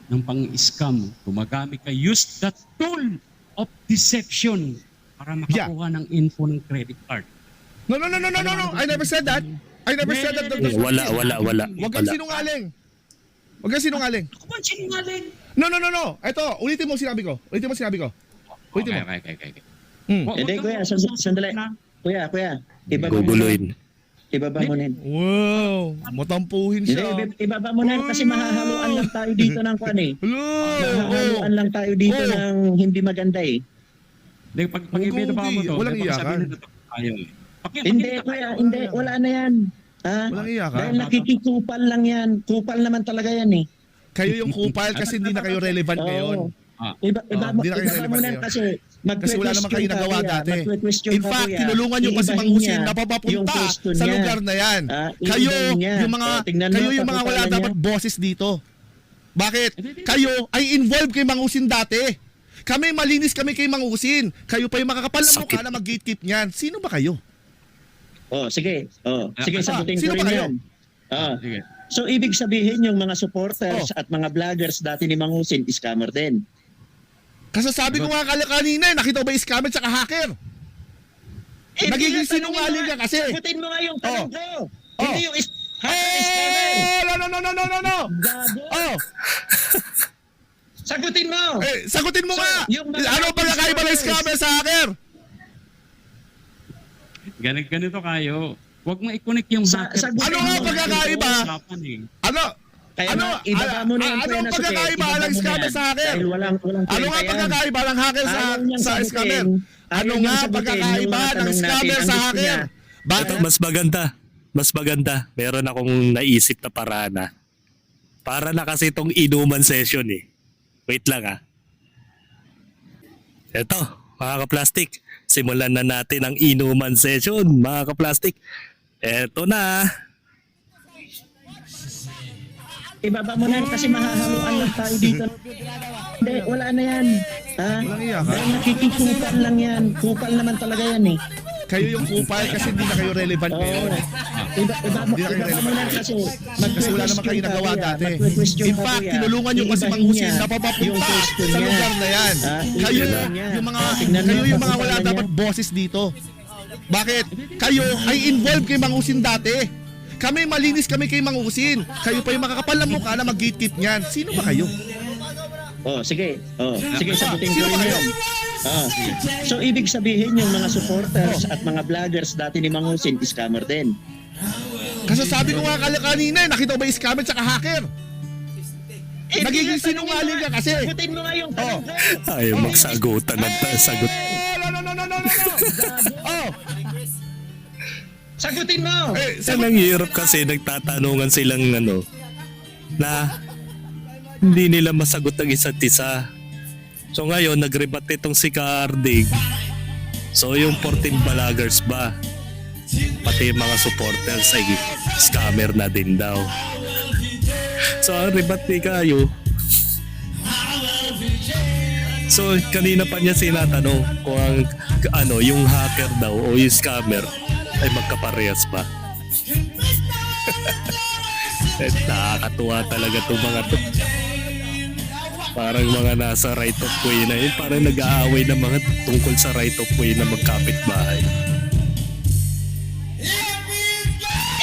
ng pang-scam. Gumagamit ka, use the tool of deception para makakuha ng info ng credit card. No. I never said that. I never said that. Wala. Huwag kang sinungaling. Huwag kang sinungaling. Ako ba sinungaling? No. Ito, ulitin mo sinabi ko. Ulitin mo. Okay. Hmm. Hindi, kuya, sandali. Kuya, ibaba mo nin. Wow, matampuhin Hindi, siya. ibaba mo na kasi mahahaluan lang tayo dito ng kwan eh. Hello. Mahahaluan lang tayo dito ng hindi maganda eh. Hindi, pag ibaba mo to, Walang iyakan. Hindi, kuya, hindi. Wala na yan. Ha? Walang iyakan. Dahil nakikikupal lang yan. Kupal naman talaga yan eh. Kayo yung kupal kasi hindi na kayo relevant ngayon. Ibaba Hindi na kayo mo relevant na ngayon. kasi Kasi wala naman kayo nagawa dati. magkwe-question In ka, fact, kuya. tinulungan nyo kasi Iibahin mangusin niya na yung papapunta pwesto sa niya. lugar na yan. Kayo, Iibahin niya. yung mga, Tingnan mo, kayo yung mga wala kapupalan dapat niya. boses dito. Bakit? Kayo ay involved kay mangusin dati. Kami malinis kami kay mangusin. Kayo pa yung makakapal na mukha na mag-gatekeep niyan. Sino ba kayo? Sige, sagutin sino ko ba rin kayo? yan. Sige. So, ibig sabihin yung mga supporters at mga vloggers dati ni Mangusin, scammer din. Kasi sabi ko nga kanina, nakita ko ba yung scammer at hacker? Nagiging sinungaling ka kasi. Sagutin mo nga yung tanong ko. Hindi yung Hey! scammer. No. Gago. Sagutin mo. Sagutin mo So, nga. yung mga Ano ang pagkakaiba ng scammer sa hacker? Ganito kayo. Huwag mo i-connect yung hacker. sagutin Ano nga mo. pagkakaiba? Ano? Kaya Ano? ibaba mo na yung Ano kuya ang na pagkakaiba ibaba ng mo na scammer yan. sa hacker? Dahil walang Ano nga kwenta yan. pagkakaiba ng hacker Ayaw niyang sa sagutin. scammer? Ayaw Ano niyang nga sagutin pagkakaiba yung mga ng tanong scammer natin. sa Ang gusto hacker? niya, Ito, mas maganda. Meron akong naisip na parana. Para na kasi itong inuman session eh. Wait lang ah. Ito, mga ka-plastic. Simulan na natin ang inuman session, mga ka-plastic. Eto na. Ibaba mo na yan kasi mahahaluan lang tayo dito. Hindi, wala na yan. Walang iyakan. Dahil nakikikupal lang yan. Kupal naman talaga yan eh. Kayo yung kupal kasi hindi na kayo relevant ngayon. Ibaba mo na yan kasi Kasi wala naman kayo nagawa dati. magkwe-question In ka, fact, kuya. tinulungan nyo kasi Iibahin mangusin niya na papapunta yung question sa niya. lugar na yan. Kayo iibahin niya. Tingnan mo, kayo yung mga wala kapupalan dapat niya. boses dito. Bakit? Kayo ay involved kay mangusin dati. Kami malinis kami kay mangusin. Kayo pa yung makakapal na mukha na mag-gatekeep niyan. Sino ba kayo? Sige, sagutin ko Sino ba rin kayo? yan. So, ibig sabihin yung mga supporters at mga vloggers dati ni Mangusin, scammer din. Kasi sabi ko nga kanina, nakita ko ba yung scammer at hacker? Nagiging sinungaling ka kasi. Sagutin mo nga yung tanong ko. Ayaw magsagutan ng sagot. No. Sagutin mo! Ang hirap kasi nagtatanungan silang na hindi nila masagot ang isa't isa. So ngayon, nag-rebat itong si Kaardig. So yung 14 balagers ba? Pati yung mga supporters ay scammer na din daw. So ang rebat ni Kayo. So kanina pa niya sinatanong kung yung hacker daw o yung scammer ay magkaparehas ba? Nakakatuwa talaga itong mga to. Parang mga nasa right of way na yun. Parang nag-aaway ng mga tungkol sa right of way na magkapit-bahay.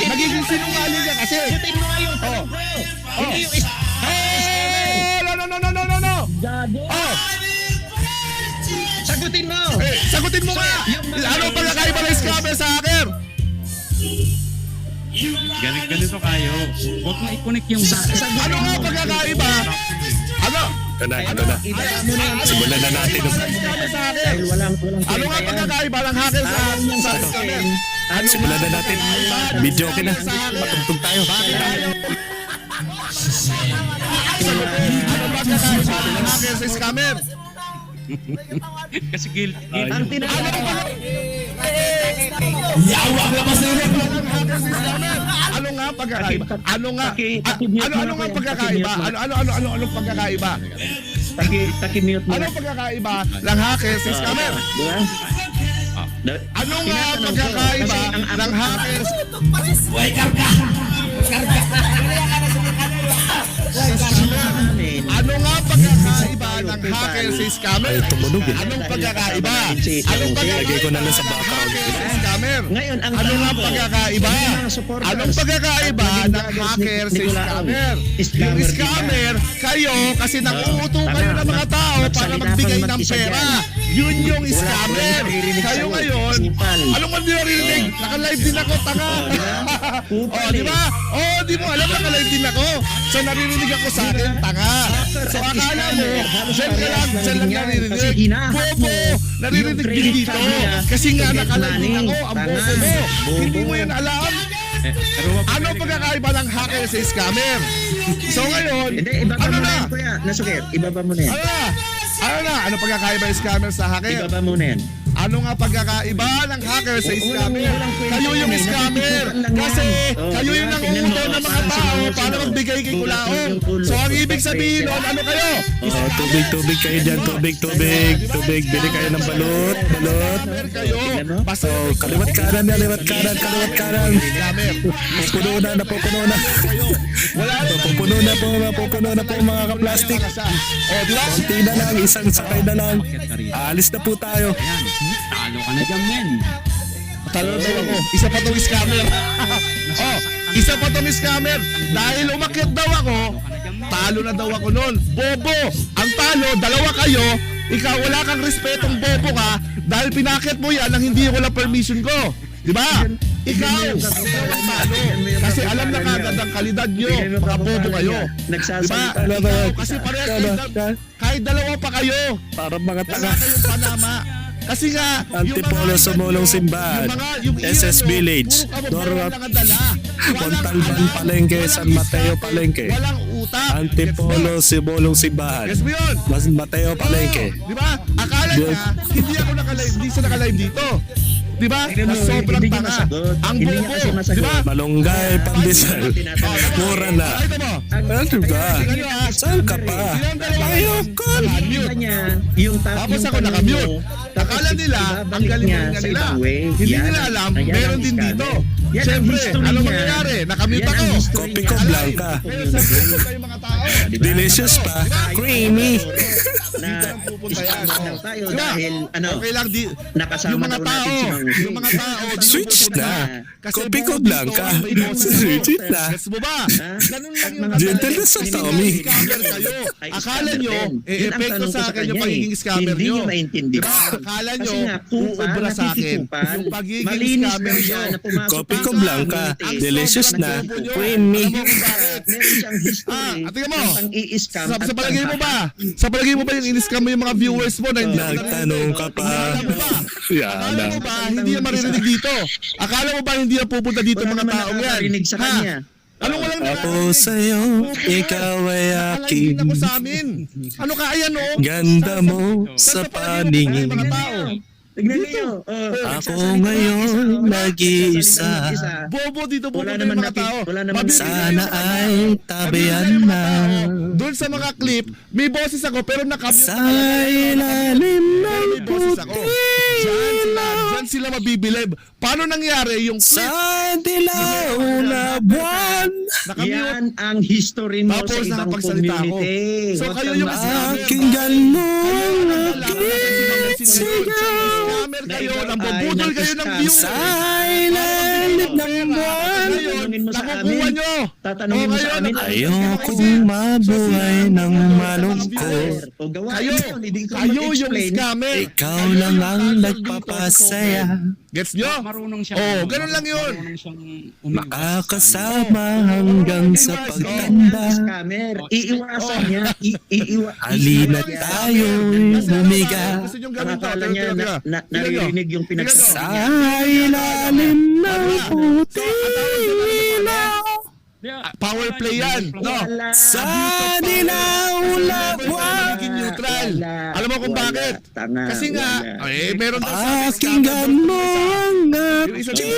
Nagiging sinungaling ka kasi. Sagutin mo nga yung tanong ko. Hindi yung scammer. No. Gago. Sagutin sagutin mo. Sagutin mo nga! Ano ang pagkakaiba ng scammer sa hacker? Ganito kayo. Huwag mo i-connect yung Ano nga ang pagkakaiba? Ano? Ito na. Simulan na natin. Dahil walang Ano nga ang pagkakaiba ng hacker sa scammer? Simulan na natin. Video okay na. Patugtog tayo. Ano ba pagkakaiba ng hacker sa scammer? Kasi guilty. ang tinatawag. Ano nga ang pagkakaiba? Ano nga? Paki-mute Ano mo nga na ang po yan. pagkakaiba? Ano pagkakaiba? Paki-mute mo. Ano ang pagkakaiba ng hacker sa scammer? Di ba? Ano nga ang Tinatanong ko, pagkakaiba kasi ang ng hacker? Ano nga ang pagkakaiba ng hacker sa scammer? Ay, tumunog eh. Anong pagkakaiba? Anong Lagay ko na lang sa background. hacker sa scammer? Ngayon, ang Ano nga tanong ko, pagkakaiba? yung mga supporters Anong pagkakaiba at ng naging hacker sa Nicolaon? scammer? Yung Scammer din scammer, kayo, kasi nanguuto kayo tama. ng mga tao para Magsalita magbigay kang ng mag-isa pera. dyan. Yun yung Wala scammer. naririnig Kayo sa'yo. ngayon, Kupal. anong man naririnig? Naka-live din ako, tanga. di ba? Kupal Oh, di ba? Oh, di mo alam, naka-live din ako. So naririnig ako sa akin, tanga. So akala mo, dyan ka lang, dyan lang naririnig. Kasi hinahat mo Bobo, naririnig yung din credit dito. card nila Kasi nga to get naka-live din money. ako, ang Tanga. bobo mo. Bobo. Hindi mo yan alam. Pero wag Ano pagkakaiba ng hacker sa scammer? So ngayon, Hindi, ibaba ano mo na na? yan, kuya. Nasukit, ibaba mo na yan. Ano na? Ano na? Ano pagkakaiba ng scammer sa hacker? Ibaba mo na yan. Ano nga pagkakaiba ng hacker sa scammer? walang kwenta Kayo yung yan eh. scammer. Nakikisukan lang yan. Kasi Oh, kayo yung diba? Tingnan nangunguto mo, ng mga parang tao sinusunod. para magbigay kay Bulat Kulaon. yung ulo. So ang ibig Bulat sabihin yung nun, ano kayo? Tubig kayo dyan. Tubig. Bili kayo ng balot. Scammer kayo. Basta Oh, kaliwat kanan. scammer. Napupuno na. Wala na. Napupuno na po mga kaplastik. O, di ba? Konti na lang, isang sakay na lang. Aalis na po tayo. Ayan. Talo ka na dyan, men. Talo daw ako. Isa pa tong scammer. Oh, isa pa tong scammer. Dahil umakyat daw ako, talo na daw ako noon. Bobo! Ang talo, dalawa kayo. Ikaw, wala kang respetong bobo ka dahil pinakit mo yan nang hindi wala permission ko. Di ba? Ikaw, ikaw ang talo. Kasi alam na kagad ang kalidad nyo. Mga bobo kayo. Di ba? Nagsasalita. Ikaw, kasi parehas kayo, kahit dalawa pa kayo. Para mga Wala tanga. kayong panama. Kasi nga, Antipolo Sumulong Simbahan, SS Village, North Montalban Palengke, San Mateo Palengke, Walang utang. Antipolo Sumulong Simbahan, Gets mo yun? San Mateo Palengke. Di ba? Akala niya, hindi ako nakalive, hindi siya nakalive dito. Di ba? Na sobrang Hindi niya tanga. masagot. Ang Hindi niya bobo. kasi masagot. Di ba? Malunggay, Pandesal, mura na. Ito mo. Ano ba? Saan ka pa? Ayoko. Nakita niya yung Tapos ako nakamute. Akala nila, ang galing nga nila. Hindi nila alam, meron din dito. Siyempre, ano mangyayari? Nakamute ako. Kopi ko blanca. Pero sabihin ko kayo mga tao. Delicious pa. Creamy. na pupunta yan. isama lang tayo Diba? dahil ano, Okay lang, nakasama yung mga daw tao, natin si Mang yung mga tao, di Switch pupunta. na. Kasi Kopi ko bukod blanca. dito, may boses ako. Switch na. Gets mo ba? Ganun lang yung Gentle na sa Tommy. Scammer kayo. Ay, Akala scammer nyo, din. Yun ang epekto tanong ko sa sa akin yung kanya pagiging eh. scammer Hindi nyo. niya maintindihan. Diba? Akala nyo, Kasi nga, kupa, uubra sa akin. nakikikupan, Yung pagiging malinis scammer daw siya nyo. na pumasok Kopi ko sa blanca. community. Delicious Sobrang na. nakikikupan. Creamy. Alam mo kung bakit? Meron siyang history At tingnan mo, ng pang-i-scam sa at palagay mo ba? pang- Sa palagay mo ba yung in-scam mo yung mga viewers mo na hindi ako Nagtanong ka pa. Akala mo ba? Yan Akala na. mo ba hindi yan maririnig dito? Akala mo ba hindi yan pupunta dito Wala mga naman taong yan? nakakarinig sa kanya. Anong walang Ako sa'yo, ikaw ay Alay akin. din ako sa amin. Ano ka ayan no? Ganda mo sa paningin. Mga tao. Tignan niyo. Ako ngayon nag-iisa. Bobo dito Wala pupunta naman yung mga tao. wala naman Mabibigay Sana yung mga ay tao. tabihan Mabibigay yung mga na. tao. Doon sa mga clip, may boses ako pero nakamute. Sa ilalim ng May boses ako. puti Diyan sila mabibilib. Paano nangyari yung sa clip? dilaw na buwan. Nakamute. Yan ang history mo Tapos sa ibang nakapagsalita ako. community. So Huwag kayo kang yung scammer. Pakinggan mo ang Scammer sigaw. kayo, nambubudol kayo ng views. Sa ilalim ng buwan. Ngayon, tatanungin mo sa nakukuha amin. nyo. Tatanungin mo sa ngayon, amin. Ayokong mabuhay ng malungkot. O gawa Kayo, yun, hindi ko kayo yung mag-explain. scammer. Ikaw lang ang nagpapasaya. Gets nyo? Marunong siya. Oh, ganun lang yun. Marunong siyang umiwas. Makakasama hanggang sa Guys, pagtanda. Scammer. Iiwasan niya. Halina tayo'y humiga Gusto nyo gawin to? Akala niya Teka. naririnig yung sa pinagsasabi niya. ilalim ng puti ilaw. Power play yan. No. Wala. Sa dilaw na buwan. Magiging neutral. Wala. Alam mo kung Wala. bakit? Tanga. Kasi nga, Wala. meron daw sabi, Pakinggan mo ang aking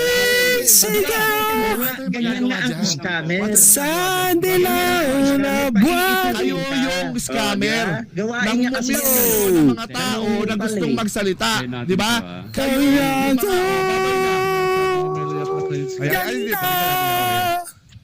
sigaw. Ganyan nga ang scammer. Sa dilaw na buwan. Kayo yung scammer. Gawain Nang niya kasi mumiro ng mga tao na gustong magsalita. Di ba? Kaya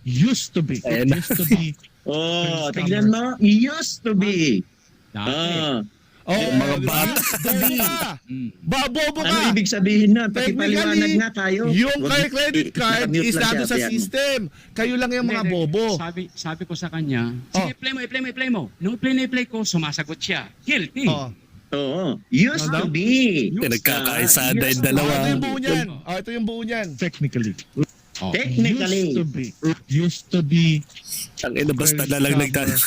Used to be. Ayan na. Used to be. Oh, tignan mo. Used to be. Dati. Ah. Oh, mga bata. Bobo ka. Bobo Ano ka. ibig sabihin na? Pakipaliwanag nga tayo. Yung Wag- credit card nakamute is lang nandun siya, sa tiyan mo. system. Kayo lang yung mga Hindi, bobo. Sabi ko sa kanya, sige, i-play mo. Nung i-play ko, sumasagot siya. Guilty. Oh. Oo. Used to be. Pinagkakaisa na yung Oh, dalawa. ito yung buo niyan. Oh, ito yung buo niyan. Technically. Oh. Technically. Used to be. Used to be. Ang ina basta na lang nagtanong.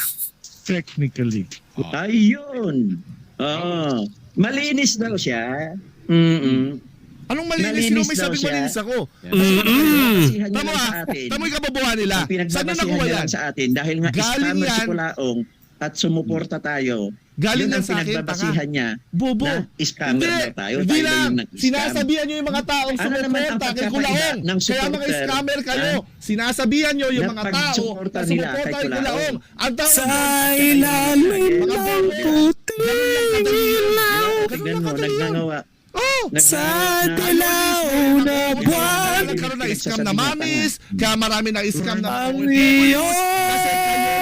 Technically. Ayun. Oo. Malinis daw siya. Mm-mm. Anong malinis? Malinis Sino may daw sabi siya. malinis ako? Pinagbabasihan niya Tama lang ba? sa atin. Tama yung kababuhan nila. Ang Saan nyo pinagbabasihan nakuha niya yan? lang sa atin dahil nga Galing scammer si yan. Kulaong at sumuporta tayo. Galing Yun yan ang sa akin, pinagbabasihan niya Bobo. na scammer daw tayo. Hindi Tayo daw lang. yung nag-scam. Sinasabihan nyo yung mga taong Ano naman ang sumuporta kay pagkakaiba Kulaong. ng Kaya mga supporter? scammer kayo. Sinasabihan nyo yung Na mga tao pag-suporta na nila sumuporta kay kay Kulaong. Kulaong. Ang tawag Sa doon, ilalim mga ng bobo. puti Ganun lang kadali yun. ilaw. Ganun Tignan lang mo, kadali yun. nagngangawa. Oh! Sa dilaw na buwan. Nagkaroon na scam na mamis, kaya marami na scam na Ang iyong Kasi kayo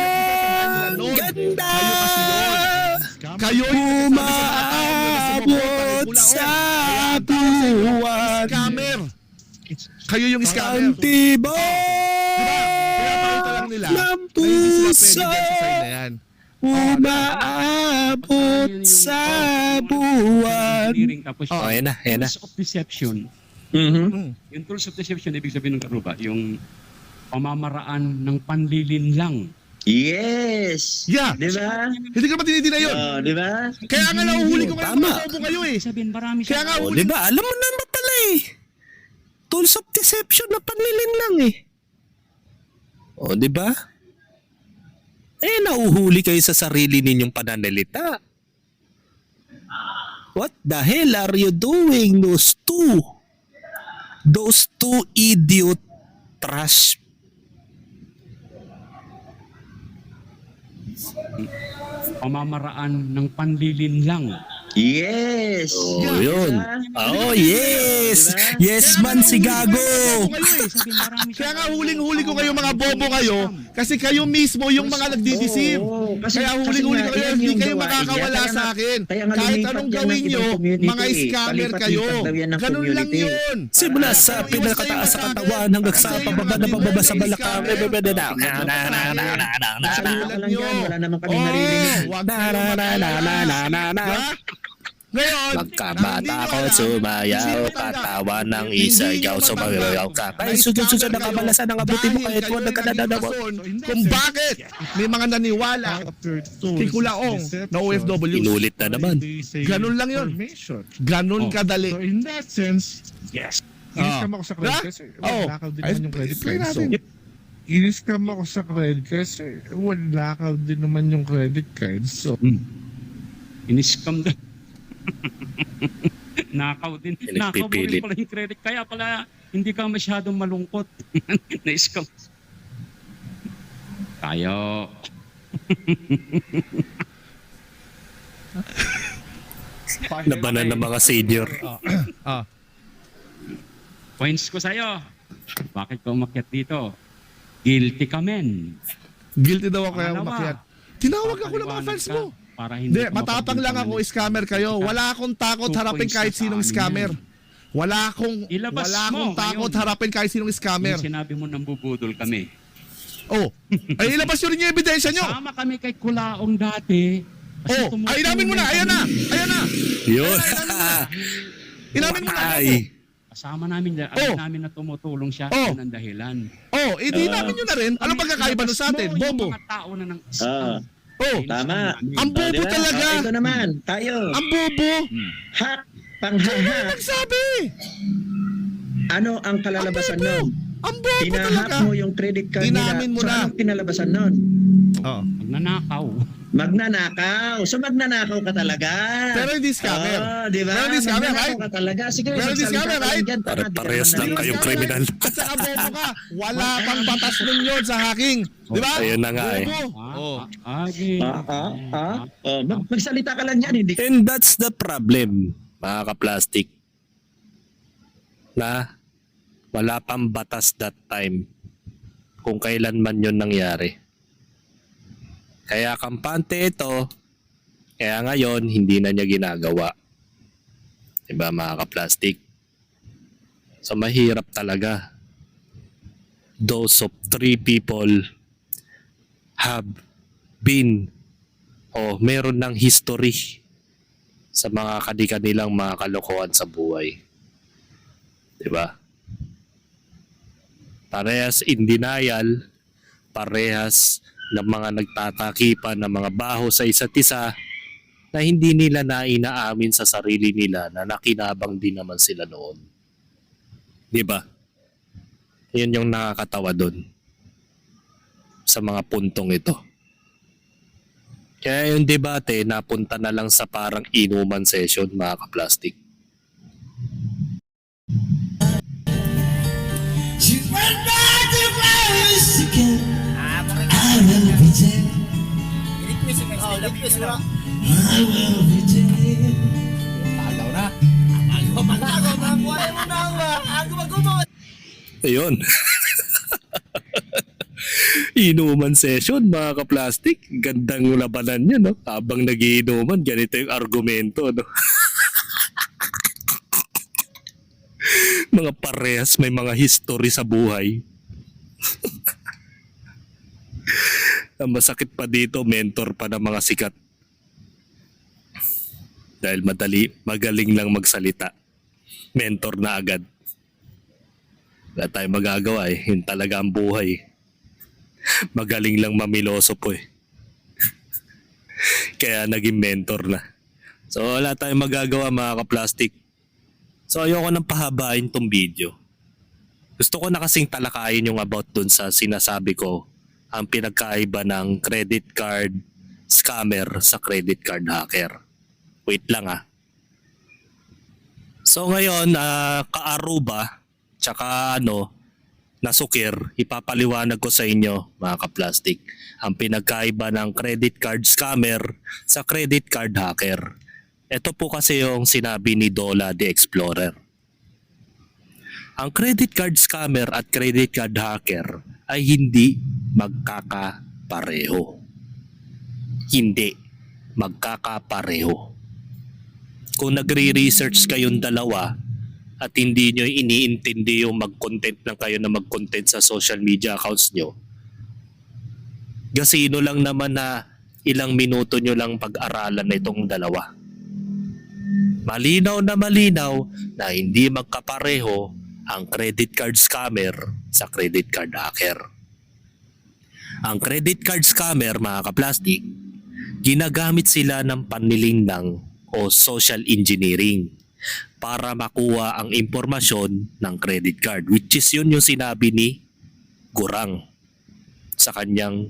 yung isa sa ganda. Kayo kasi yun. Kayo yung Umaabot sa buwan. scammer. Kayo yung scammer. Ang tibok Diba? Pinapakita lang nila ng na hindi puso. sila pwede dyan sa side na yan. Umaabot sa buwan. Clearing tapos Oh, ayan na, ayan na. tools of deception. Mhm. Yung tools of deception, ibig sabihin ng karuba, yung pamamaraan ng panlilinlang. Yes. Yeah. Di ba? Hindi ko ba tinitira yun? Oh, di ba? Kaya nga nahuhuli ko kayo Tama. mga bobo kayo eh. Ibig sabihin, marami Kaya nga siya. O, huli. diba? Alam mo naman pala eh. Tools of deception na panlilin lang eh. O, diba? Eh, nauhuli kayo sa sarili ninyong pananalita. What the hell are you doing, those two? Those two idiot trash. Pamamaraan ng panlilinlang. Yes. Oh, Yeah. yun. Oh, yes. Yes man si Gago. Bobo kayo eh. Ibig sabihin, marami siya. Kaya nga huling-huli ko kayo mga bobo kayo kasi kayo mismo yung mga nagdi-deceive. Oo, kasi- Kaya huling-huli ko kasi kayo, nga, hindi yan kayo yung makakawala gawain niya. sa akin. Kaya nga Kahit lumipat anong yan ng gawin ibang nyo, community mga eh. scammer Palipat-lipat kayo. daw yan ng Ganun lang community. yun. Simula sa pinakataas sa katawan hanggang sa pababa na pababa sa balakang. Salita lang yan. Wala naman kami naririnig. Wag Na, kayo na, na, na, na, na, na, na. Diba? Ngayon, Magkabata ko sumayaw, katawa ng Hindi isayaw, nyo sumayaw ka. matanda. Kahit sunod-sunod na kabalasan ng abuti mo kahit huwag Dahil nagkadadadawa. naging rason kung bakit may mga naniwala kay Kulaong na OFW. Inulit na naman. Ganun lang yun. Ganun Oh. kadali. So in that sense, yes. Inis-scam ako sa credit Ah? kasi Oh. wala ka din naman yung credit Explain card. So, natin. inis-scam ako sa credit kasi wala ka din naman yung credit card. So, Iniskam din. Nakaw din. Nakaw mo rin Pinagpipilit. pala yung credit. Kaya pala hindi ka masyadong malungkot. Na-scam. Tayo. Labanan ng mga senior. Ah. Points ko sa'yo. Bakit ka umakyat dito? Guilty ka men. Guilty daw ako kaya Pangalawa, umakyat. Tinawag ako ng mga papaliwanag fans ka mo. Para hindi Hindi, ka matapang lang ako, mapagbintangan. scammer kayo. Wala akong takot 2 harapin points kahit ka sa sinong amin scammer. yan. Wala akong Ilabas wala akong mo takot ngayon. harapin kahit sinong scammer. Yung sinabi mo nang bubudol kami. Oh, ay ilabas nyo rin yung ebidensya nyo. Sama kami kay Kulaong dati. Kasi Oh, ay inamin mo na. Ayan na. Ayan na. Yun. Inamin mo na. Ay. Kasama namin, alam namin na tumutulong siya. Oh. Yun ang dahilan. Oh, edi inamin nyo na rin. Ano bang kakaiba nun sa atin? Ilabas mo Bobo. Yung mga tao na ng Oh, Tama. ang bobo Di ba? talaga. Ito naman, tayo. Ang bobo. Hak, panghaha. Nagsabi. Ano ang kalalabasan Ang bobo. nun? Ang bobo talaga. Tinahak mo yung credit card Inamin nila. mo So, na. anong kinalabasan nun? Oh. Magnanakaw. Magnanakaw. So, magnanakaw ka talaga. Pero hindi scammer. Di ba? Pero hindi scammer, Magnanakaw right? ka talaga. Sige, Pero hindi magsalita scammer, ka lang right? dyan. Tama, di ka Parehas naman lang narinig. kayong kriminal. At saka bobo ka. Wala pang batas nun yun sa hacking. Di ba? Ayun na nga eh. Bobo. Oh. Magsalita ka lang yan. Hindi And that's the problem, mga ka-plastic. Na wala pang batas that time kung kailan man yun nangyari. Kaya kampante ito, kaya ngayon hindi na niya ginagawa. Diba mga ka-plastic? So mahirap talaga. Those of 3 people have been meron ng history sa mga kanilang mga kalokohan sa buhay. Diba? Parehas in denial, parehas ng mga nagtatakipan ng mga baho sa isa't isa na hindi nila na inaamin sa sarili nila na nakinabang din naman sila noon. Diba? Yun yung nakakatawa doon sa mga puntong ito. Kaya yung debate napunta na lang sa parang inuman session, mga ka-plastic. Ayun. Inuman session, mga ka-plastic. Gandang labanan yun, no? Habang nagiinuman, ganito yung argumento, no? Mga parehas may mga history sa buhay. Ang masakit pa dito, mentor pa ng mga sikat. Dahil magaling lang magsalita. Mentor na agad. Wala tayong magagawa eh. Yun talaga ang buhay. Magaling lang mamiloso po eh. Kaya naging mentor na. So wala tayong magagawa, mga ka-plastic. So ayoko nang pahabain tong video. Gusto ko na kasing talakayin yung about dun sa sinasabi ko, ang pinagkaiba ng credit card scammer sa credit card hacker. Wait lang ah. So ngayon, ka-Aruba, tsaka Nasukir, ipapaliwanag ko sa inyo, mga ka-plastic, ang pinagkaiba ng credit card scammer sa credit card hacker. Ito po kasi yung sinabi ni Dola the Explorer. Ang credit card scammer at credit card hacker ay hindi magkakapareho. Hindi magkakapareho. Kung nagre-research kayong dalawa at hindi nyo iniintindi yung mag-content na kayo na mag-content sa social media accounts nyo, gasino lang naman na ilang minuto nyo lang pag-aralan na itong dalawa. Malinaw na hindi magkapareho ang credit card scammer sa credit card hacker. Ang credit card scammer, mga ka-plastic, ginagamit sila ng panlilinlang o social engineering para makuha ang impormasyon ng credit card, which is yun yung sinabi ni Gurang sa kanyang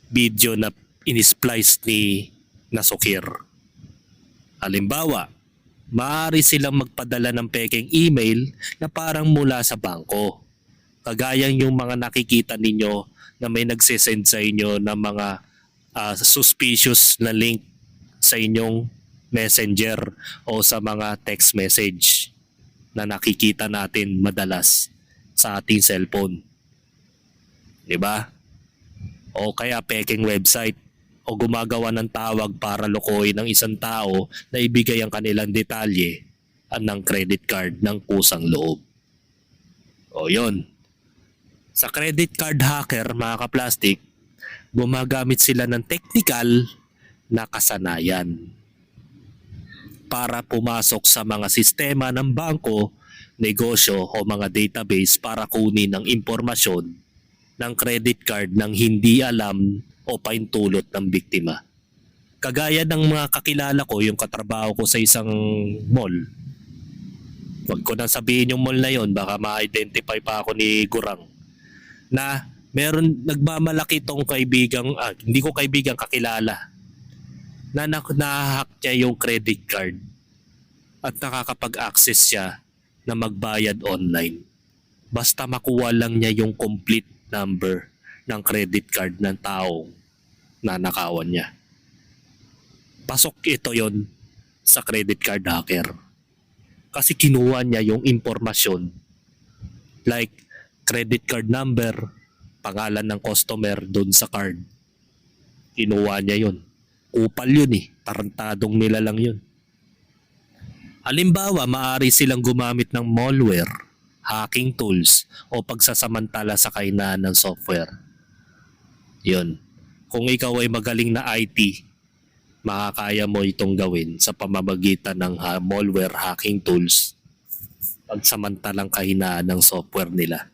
video na in-splice ni Nasukir. Halimbawa, maaari silang magpadala ng peking email na parang mula sa bangko. Kagayang yung mga nakikita ninyo na may nagsisend sa inyo ng mga suspicious na link sa inyong messenger o sa mga text message na nakikita natin madalas sa ating cellphone. Diba? O kaya peking website o gumagawa ng tawag para lokohin ng isang tao na ibigay ang kanilang detalye ng credit card ng kusang loob. O yun. Sa credit card hacker, mga kaplastik, gumagamit sila ng technical na kasanayan para pumasok sa mga sistema ng bangko, negosyo o mga database para kunin ang impormasyon ng credit card ng hindi alam o paintulot ng biktima. Kagaya ng mga kakilala ko, yung katrabaho ko sa isang mall. Huwag ko nang sabihin yung mall na yon, baka ma-identify pa ako ni Gurang. Na meron nagmamalaki tong kaibigang, hindi ko kaibigang, kakilala. Na nahahack niya yung credit card at nakakapag-access siya na magbayad online. Basta makuha lang niya yung complete number ng credit card ng taong nanakawan niya. Pasok ito yon sa credit card hacker. Kasi kinuha niya yung impormasyon like credit card number, pangalan ng customer doon sa card. Kinuha niya yun. Kupal yun eh. Tarantadong nila lang yun. Halimbawa, maaari silang gumamit ng malware, hacking tools, o pagsasamantala sa kahinaan ng software. Yun. Kung ikaw ay magaling na IT, makakaya mo itong gawin sa pamamagitan ng malware hacking tools, pagsamantalang kahinaan ng software nila.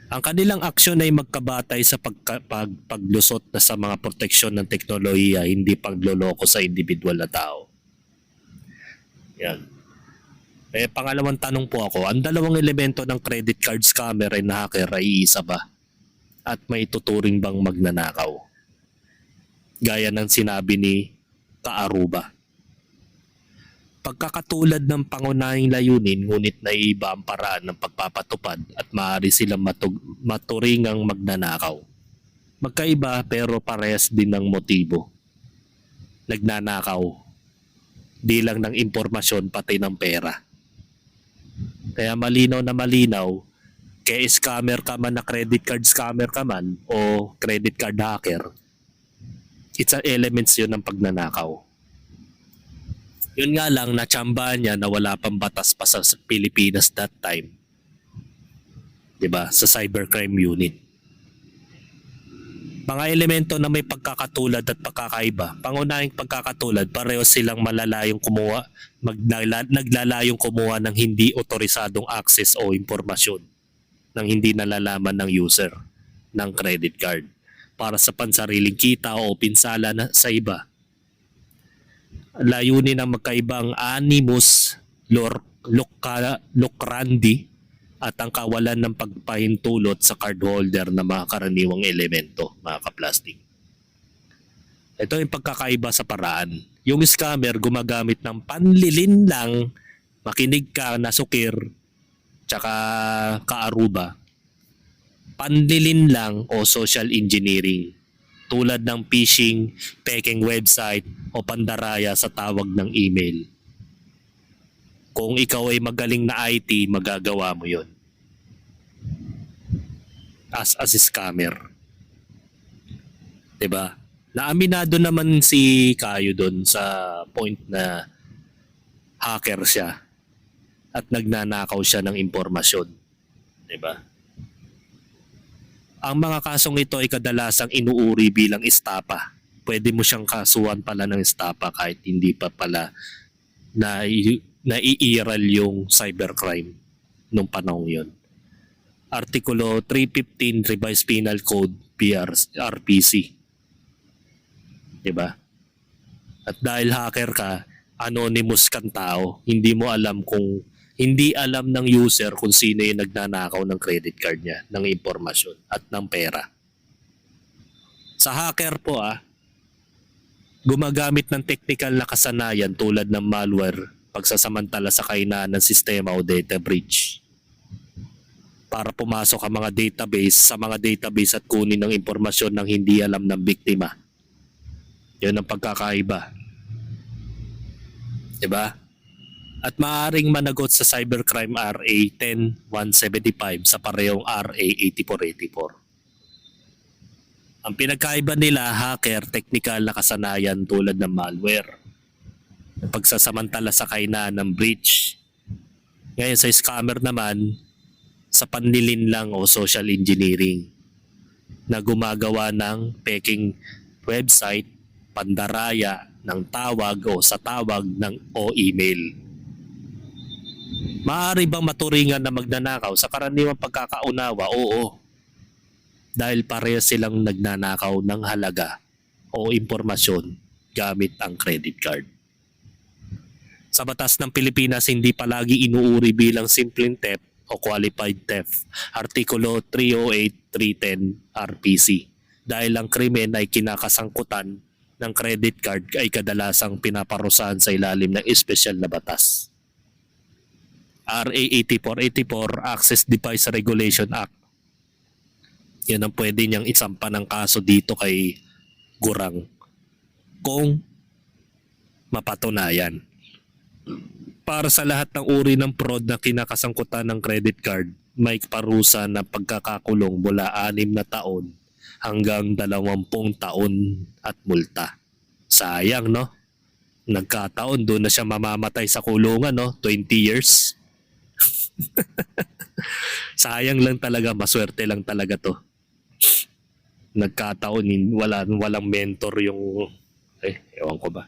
Ang kanilang aksyon ay magkabatay sa paglusot na sa mga proteksyon ng teknolohiya, hindi pagloloko sa individual na tao. Yan. Pangalawang tanong po ako, ang dalawang elemento ng credit card scammer ay hacker ay iisa ba? At may tuturing bang magnanakaw? Gaya ng sinabi ni Kaaruba. Pagkakatulad ng pangunahing layunin, ngunit naiiba ang paraan ng pagpapatupad at maaari silang maturingang magnanakaw. Magkaiba pero parehas din ng motibo. Nagnanakaw. Di lang ng impormasyon pati ng pera. Kaya malinaw na malinaw, kaya scammer ka man na credit card scammer ka man o credit card hacker, it's an elements yun ng pagnanakaw. Yun nga lang, natsambahan niya na wala pang batas pa sa Pilipinas that time. 'Di ba? Sa cybercrime unit. Mga elemento na may pagkakatulad at pagkakaiba. Pangunahing pagkakatulad, pareho silang malalayong kumuha, naglalayong kumuha ng hindi otorisadong access o impormasyon ng hindi nalalaman ng user ng credit card para sa pansariling kita o pinsala na sa iba. Layunin ng magkaibang animus lucrandi at ang kawalan ng pagpahintulot sa cardholder na mga karaniwang elemento, mga kaplastik. Ito yung pagkakaiba sa paraan. Yung scammer gumagamit ng panlilinlang, makinig ka, nasukir, tsaka Kaaruba, panlilinlang o social engineering tulad ng phishing, peking website o pandaraya sa tawag ng email. Kung ikaw ay magaling na IT, magagawa mo yon as a scammer. 'Di ba? Naaminado naman si Kayo doon sa point na hacker siya at nagnanakaw siya ng impormasyon. 'Di ba? Ang mga kasong ito ay kadalasang inuuri bilang estapa. Pwede mo siyang kasuhan pala ng estapa kahit hindi pa pala naiiral yung cybercrime nung panahon yun. Artikulo 315 Revised Penal Code RPC. Diba? At dahil hacker ka, anonymous kang tao, hindi alam ng user kung sino yung nagnanakaw ng credit card niya, ng impormasyon at ng pera. Sa hacker po gumagamit ng technical na kasanayan tulad ng malware, pagsasamantala sa kahinaan ng sistema o data breach para pumasok ang mga database at kunin ng impormasyon ng hindi alam ng biktima. Yun ang pagkakaiba. Diba? At maaaring managot sa Cybercrime RA 10175 sa parehong RA 8484. Ang pinagkaiba nila, hacker, technical na kasanayan tulad ng malware. pagsasamantala sa kainan ng breach. Ngayon sa scammer naman, sa panlilin lang o social engineering na gumagawa ng peking website, pandaraya ng tawag o sa tawag o email. Maaari bang maturingan na magnanakaw? Sa karaniwang pagkakaunawa, oo. Dahil pareho silang nagnanakaw ng halaga o impormasyon gamit ang credit card. Sa batas ng Pilipinas, hindi palagi inuuri bilang simpleng theft o qualified theft. Artikulo 308, 310 RPC. Dahil ang krimen ay kinakasangkutan ng credit card ay kadalasang pinaparusahan sa ilalim ng espesyal na batas. RA 8484 Access Device Regulation Act. Yan ang pwede niyang isampa ng kaso dito kay Gurang kung mapatunayan. Para sa lahat ng uri ng fraud na kinakasangkutan ng credit card, may parusa na pagkakakulong mula 6 na taon hanggang 20 taon at multa. Sayang, no? Nagkataon, doon na siya mamamatay sa kulungan, no? 20 years. Sayang lang talaga, maswerte lang talaga to. Nagkataon, walang mentor yung... ewan ko ba?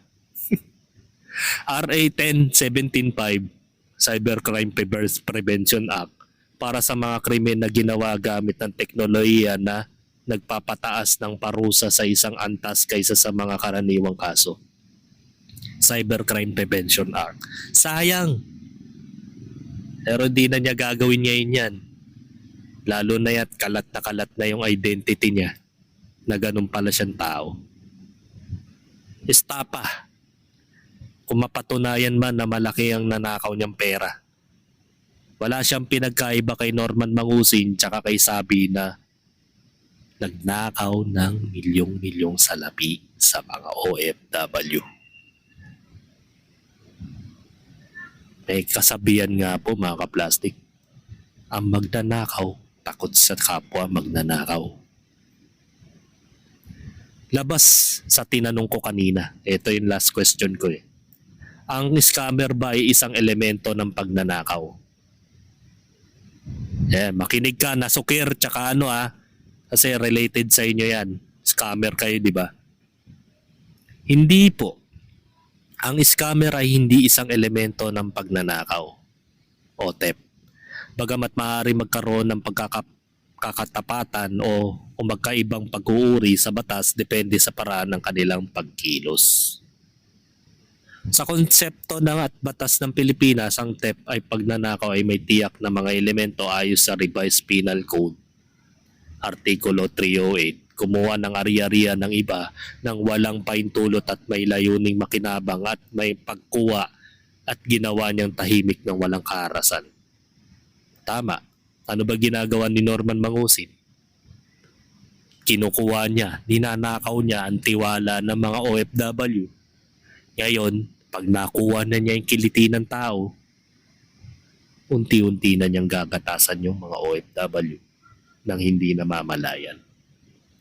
RA 10-175 Cybercrime Prevention Act para sa mga krimen na ginawa gamit ng teknolohiya na nagpapataas ng parusa sa isang antas kaysa sa mga karaniwang kaso. Cybercrime Prevention Act. Sayang! Pero di na niya gagawin ngayon yan. Lalo na ya't kalat na yung identity niya na ganun pala siyang tao. Estapa. Kung mapatunayan man na malaki ang nanakaw niyang pera. Wala siyang pinagkaiba kay Norman Mangusin tsaka kay Sabi na nagnakaw ng milyong-milyong salapi sa mga OFW. May kasabihan nga po mga kaplastik, ang magnanakaw takot sa kapwa magnanakaw. Labas sa tinanong ko kanina, ito yung last question ko eh. Ang scammer ba ay isang elemento ng pagnanakaw? Makinig ka, nasukir, tsaka ano kasi related sa inyo yan. Scammer kayo, di ba? Hindi po. Ang scammer ay hindi isang elemento ng pagnanakaw o theft. Bagamat maaari magkaroon ng kakatapatan o magkaibang pag-uuri sa batas depende sa paraan ng kanilang pagkilos. Sa konsepto ng at batas ng Pilipinas, ang theft ay pagnanakaw ay may tiyak na mga elemento ayon sa Revised Penal Code. Artikulo 308, kumuha ng ari-arian ng iba nang walang paintulot at may layuning makinabang at may pagkuha at ginawa niyang tahimik ng walang kaharasan. Tama. Ano ba ginagawa ni Norman Mangusin? Kinukuha niya, ninanakaw niya ang tiwala ng mga OFW. Ngayon, pag nakuha na niya yung kiliti ng tao, unti-unti na niyang gagatasan yung mga OFW nang hindi namamalayan.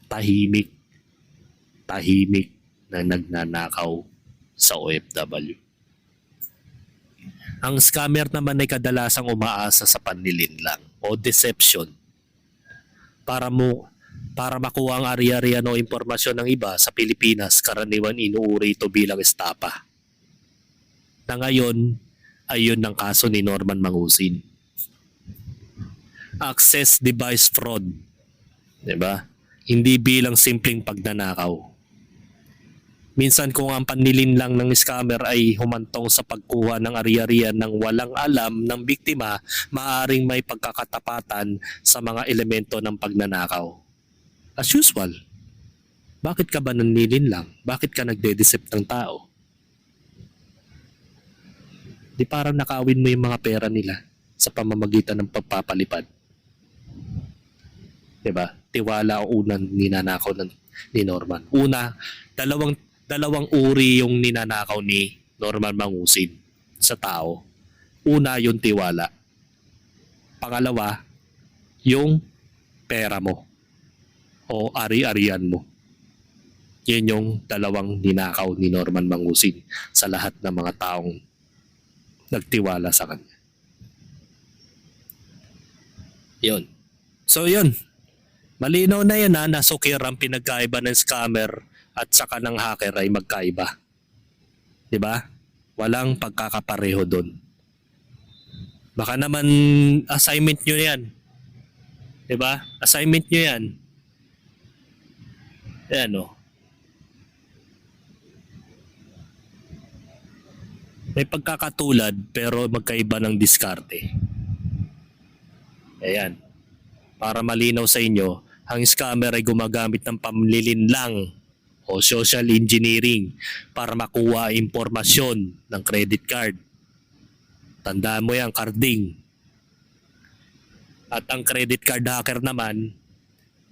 Tahimik na nagnanakaw sa OFW. Ang scammer naman ay kadalasang umaasa sa panlilin lang o deception para makuha ang ari-arian o impormasyon ng iba. Sa Pilipinas, karaniwan inuuri ito bilang estapa. Na ngayon ay yun ang kaso ni Norman Mangusin. Access device fraud. Diba? Hindi bilang simpleng pagnanakaw. Minsan kung ang panlilin lang ng scammer ay humantong sa pagkuha ng ari-arian ng walang alam ng biktima, maaaring may pagkakatapatan sa mga elemento ng pagnanakaw. As usual, bakit ka ba nanlilin lang? Bakit ka nagde-deceive ng tao? Di parang nakawin mo yung mga pera nila sa pamamagitan ng pagpapalipad. Diba? Tiwala ang unang ninanakaw ni Norman. Una, dalawang uri yung ninanakaw ni Norman Mangusin sa tao. Una, yung tiwala. Pangalawa, yung pera mo o ari-arian mo. Yun yung dalawang ninakaw ni Norman Mangusin sa lahat ng mga taong nagtiwala sa kanya. Yun. So yun. Malinaw na yun na Sukir ang pinagkaiba ng scammer at saka ng hacker ay magkaiba. Diba? Walang pagkakapareho doon. Baka naman assignment nyo yan. Diba? Assignment nyo yan. Ayan o. May pagkakatulad pero magkaiba ng diskarte. Ayan. Para malinaw sa inyo, ang scammer ay gumagamit ng pamlilinlang o social engineering para makuha impormasyon ng credit card. Tandaan mo yan, carding. At ang credit card hacker naman,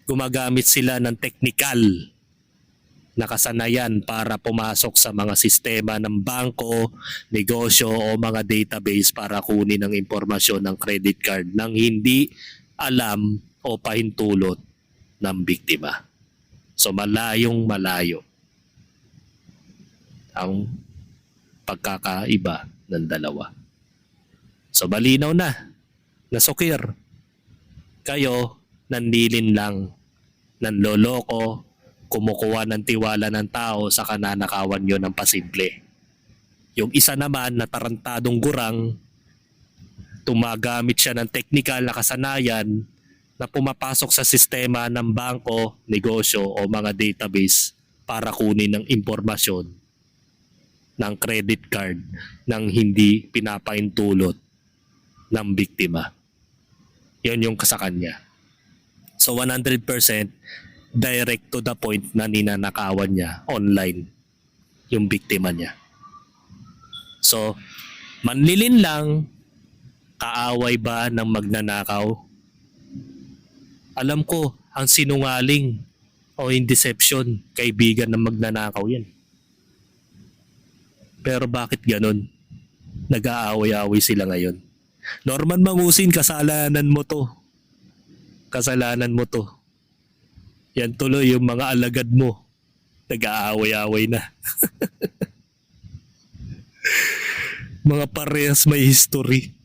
gumagamit sila ng technical na kasanayan para pumasok sa mga sistema ng bangko, negosyo o mga database para kunin ang impormasyon ng credit card nang hindi alam o pahintulot ng biktima. So malayong malayo ang pagkakaiba ng dalawa. So malinaw na Sukir, kayo nandilin lang, nanloloko, kumukuha ng tiwala ng tao sa kananakawan nyo ng pasimple. Yung isa naman na tarantadong gurang, tumagamit siya ng technical na kasanayan na pumapasok sa sistema ng bangko, negosyo o mga database para kunin ng impormasyon ng credit card nang hindi pinapaintulot ng biktima. Yan yung sa kanya. So 100% direct to the point na ninanakawan niya online yung biktima niya. So manlilin lang, kaaway ba ng magnanakaw? Alam ko, ang sinungaling o in deception, kaibigan ng magnanakaw yan. Pero bakit ganun? Nag-aaway-aaway sila ngayon. Norman Mangusin, kasalanan mo to. Kasalanan mo to. Yan tuloy yung mga alagad mo. Nag-aaway-aaway na. Mga parehas may history.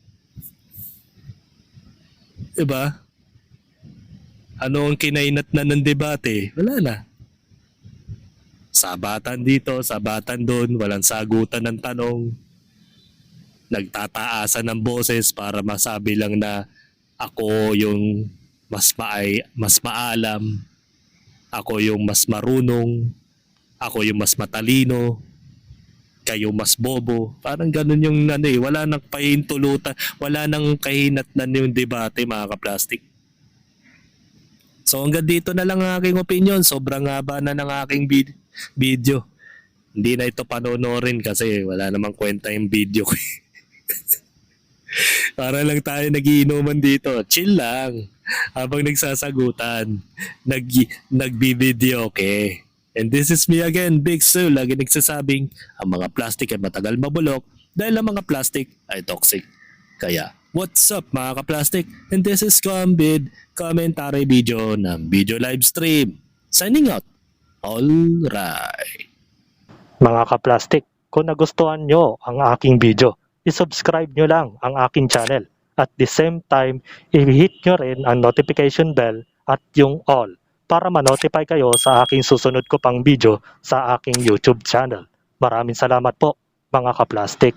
Diba? Ano ang kinainat na ng debate? Wala na. Sabatan dito, sabatan doon, walang sagutan ng tanong. Nagtataasan ng boses para masabi lang na ako yung mas maalam, ako yung mas marunong, ako yung mas matalino, kayo mas bobo. Parang ganun yung wala nang pahintulutan, wala nang kahinatnan yung debate, mga kaplastik. So hanggang dito na lang ang aking opinion. Sobrang haba na ng aking video. Hindi na ito panoorin kasi wala namang kwenta yung video ko. Para lang tayo nagiinuman dito. Chill lang. Habang nagsasagutan. Nagbi-video, okay. And this is me again, Big Sue. Lagi nagsasabing, ang mga plastic ay matagal mabulok dahil ang mga plastic ay toxic. Kaya, what's up mga kaplastic? And this is Combid, commentary video ng video live stream. Signing out. Alright. Mga kaplastik, kung nagustuhan nyo ang aking video, i-subscribe nyo lang ang aking channel. At the same time, i-hit nyo rin ang notification bell at yung all para ma-notify kayo sa aking susunod ko pang video sa aking YouTube channel. Maraming salamat po mga kaplastik.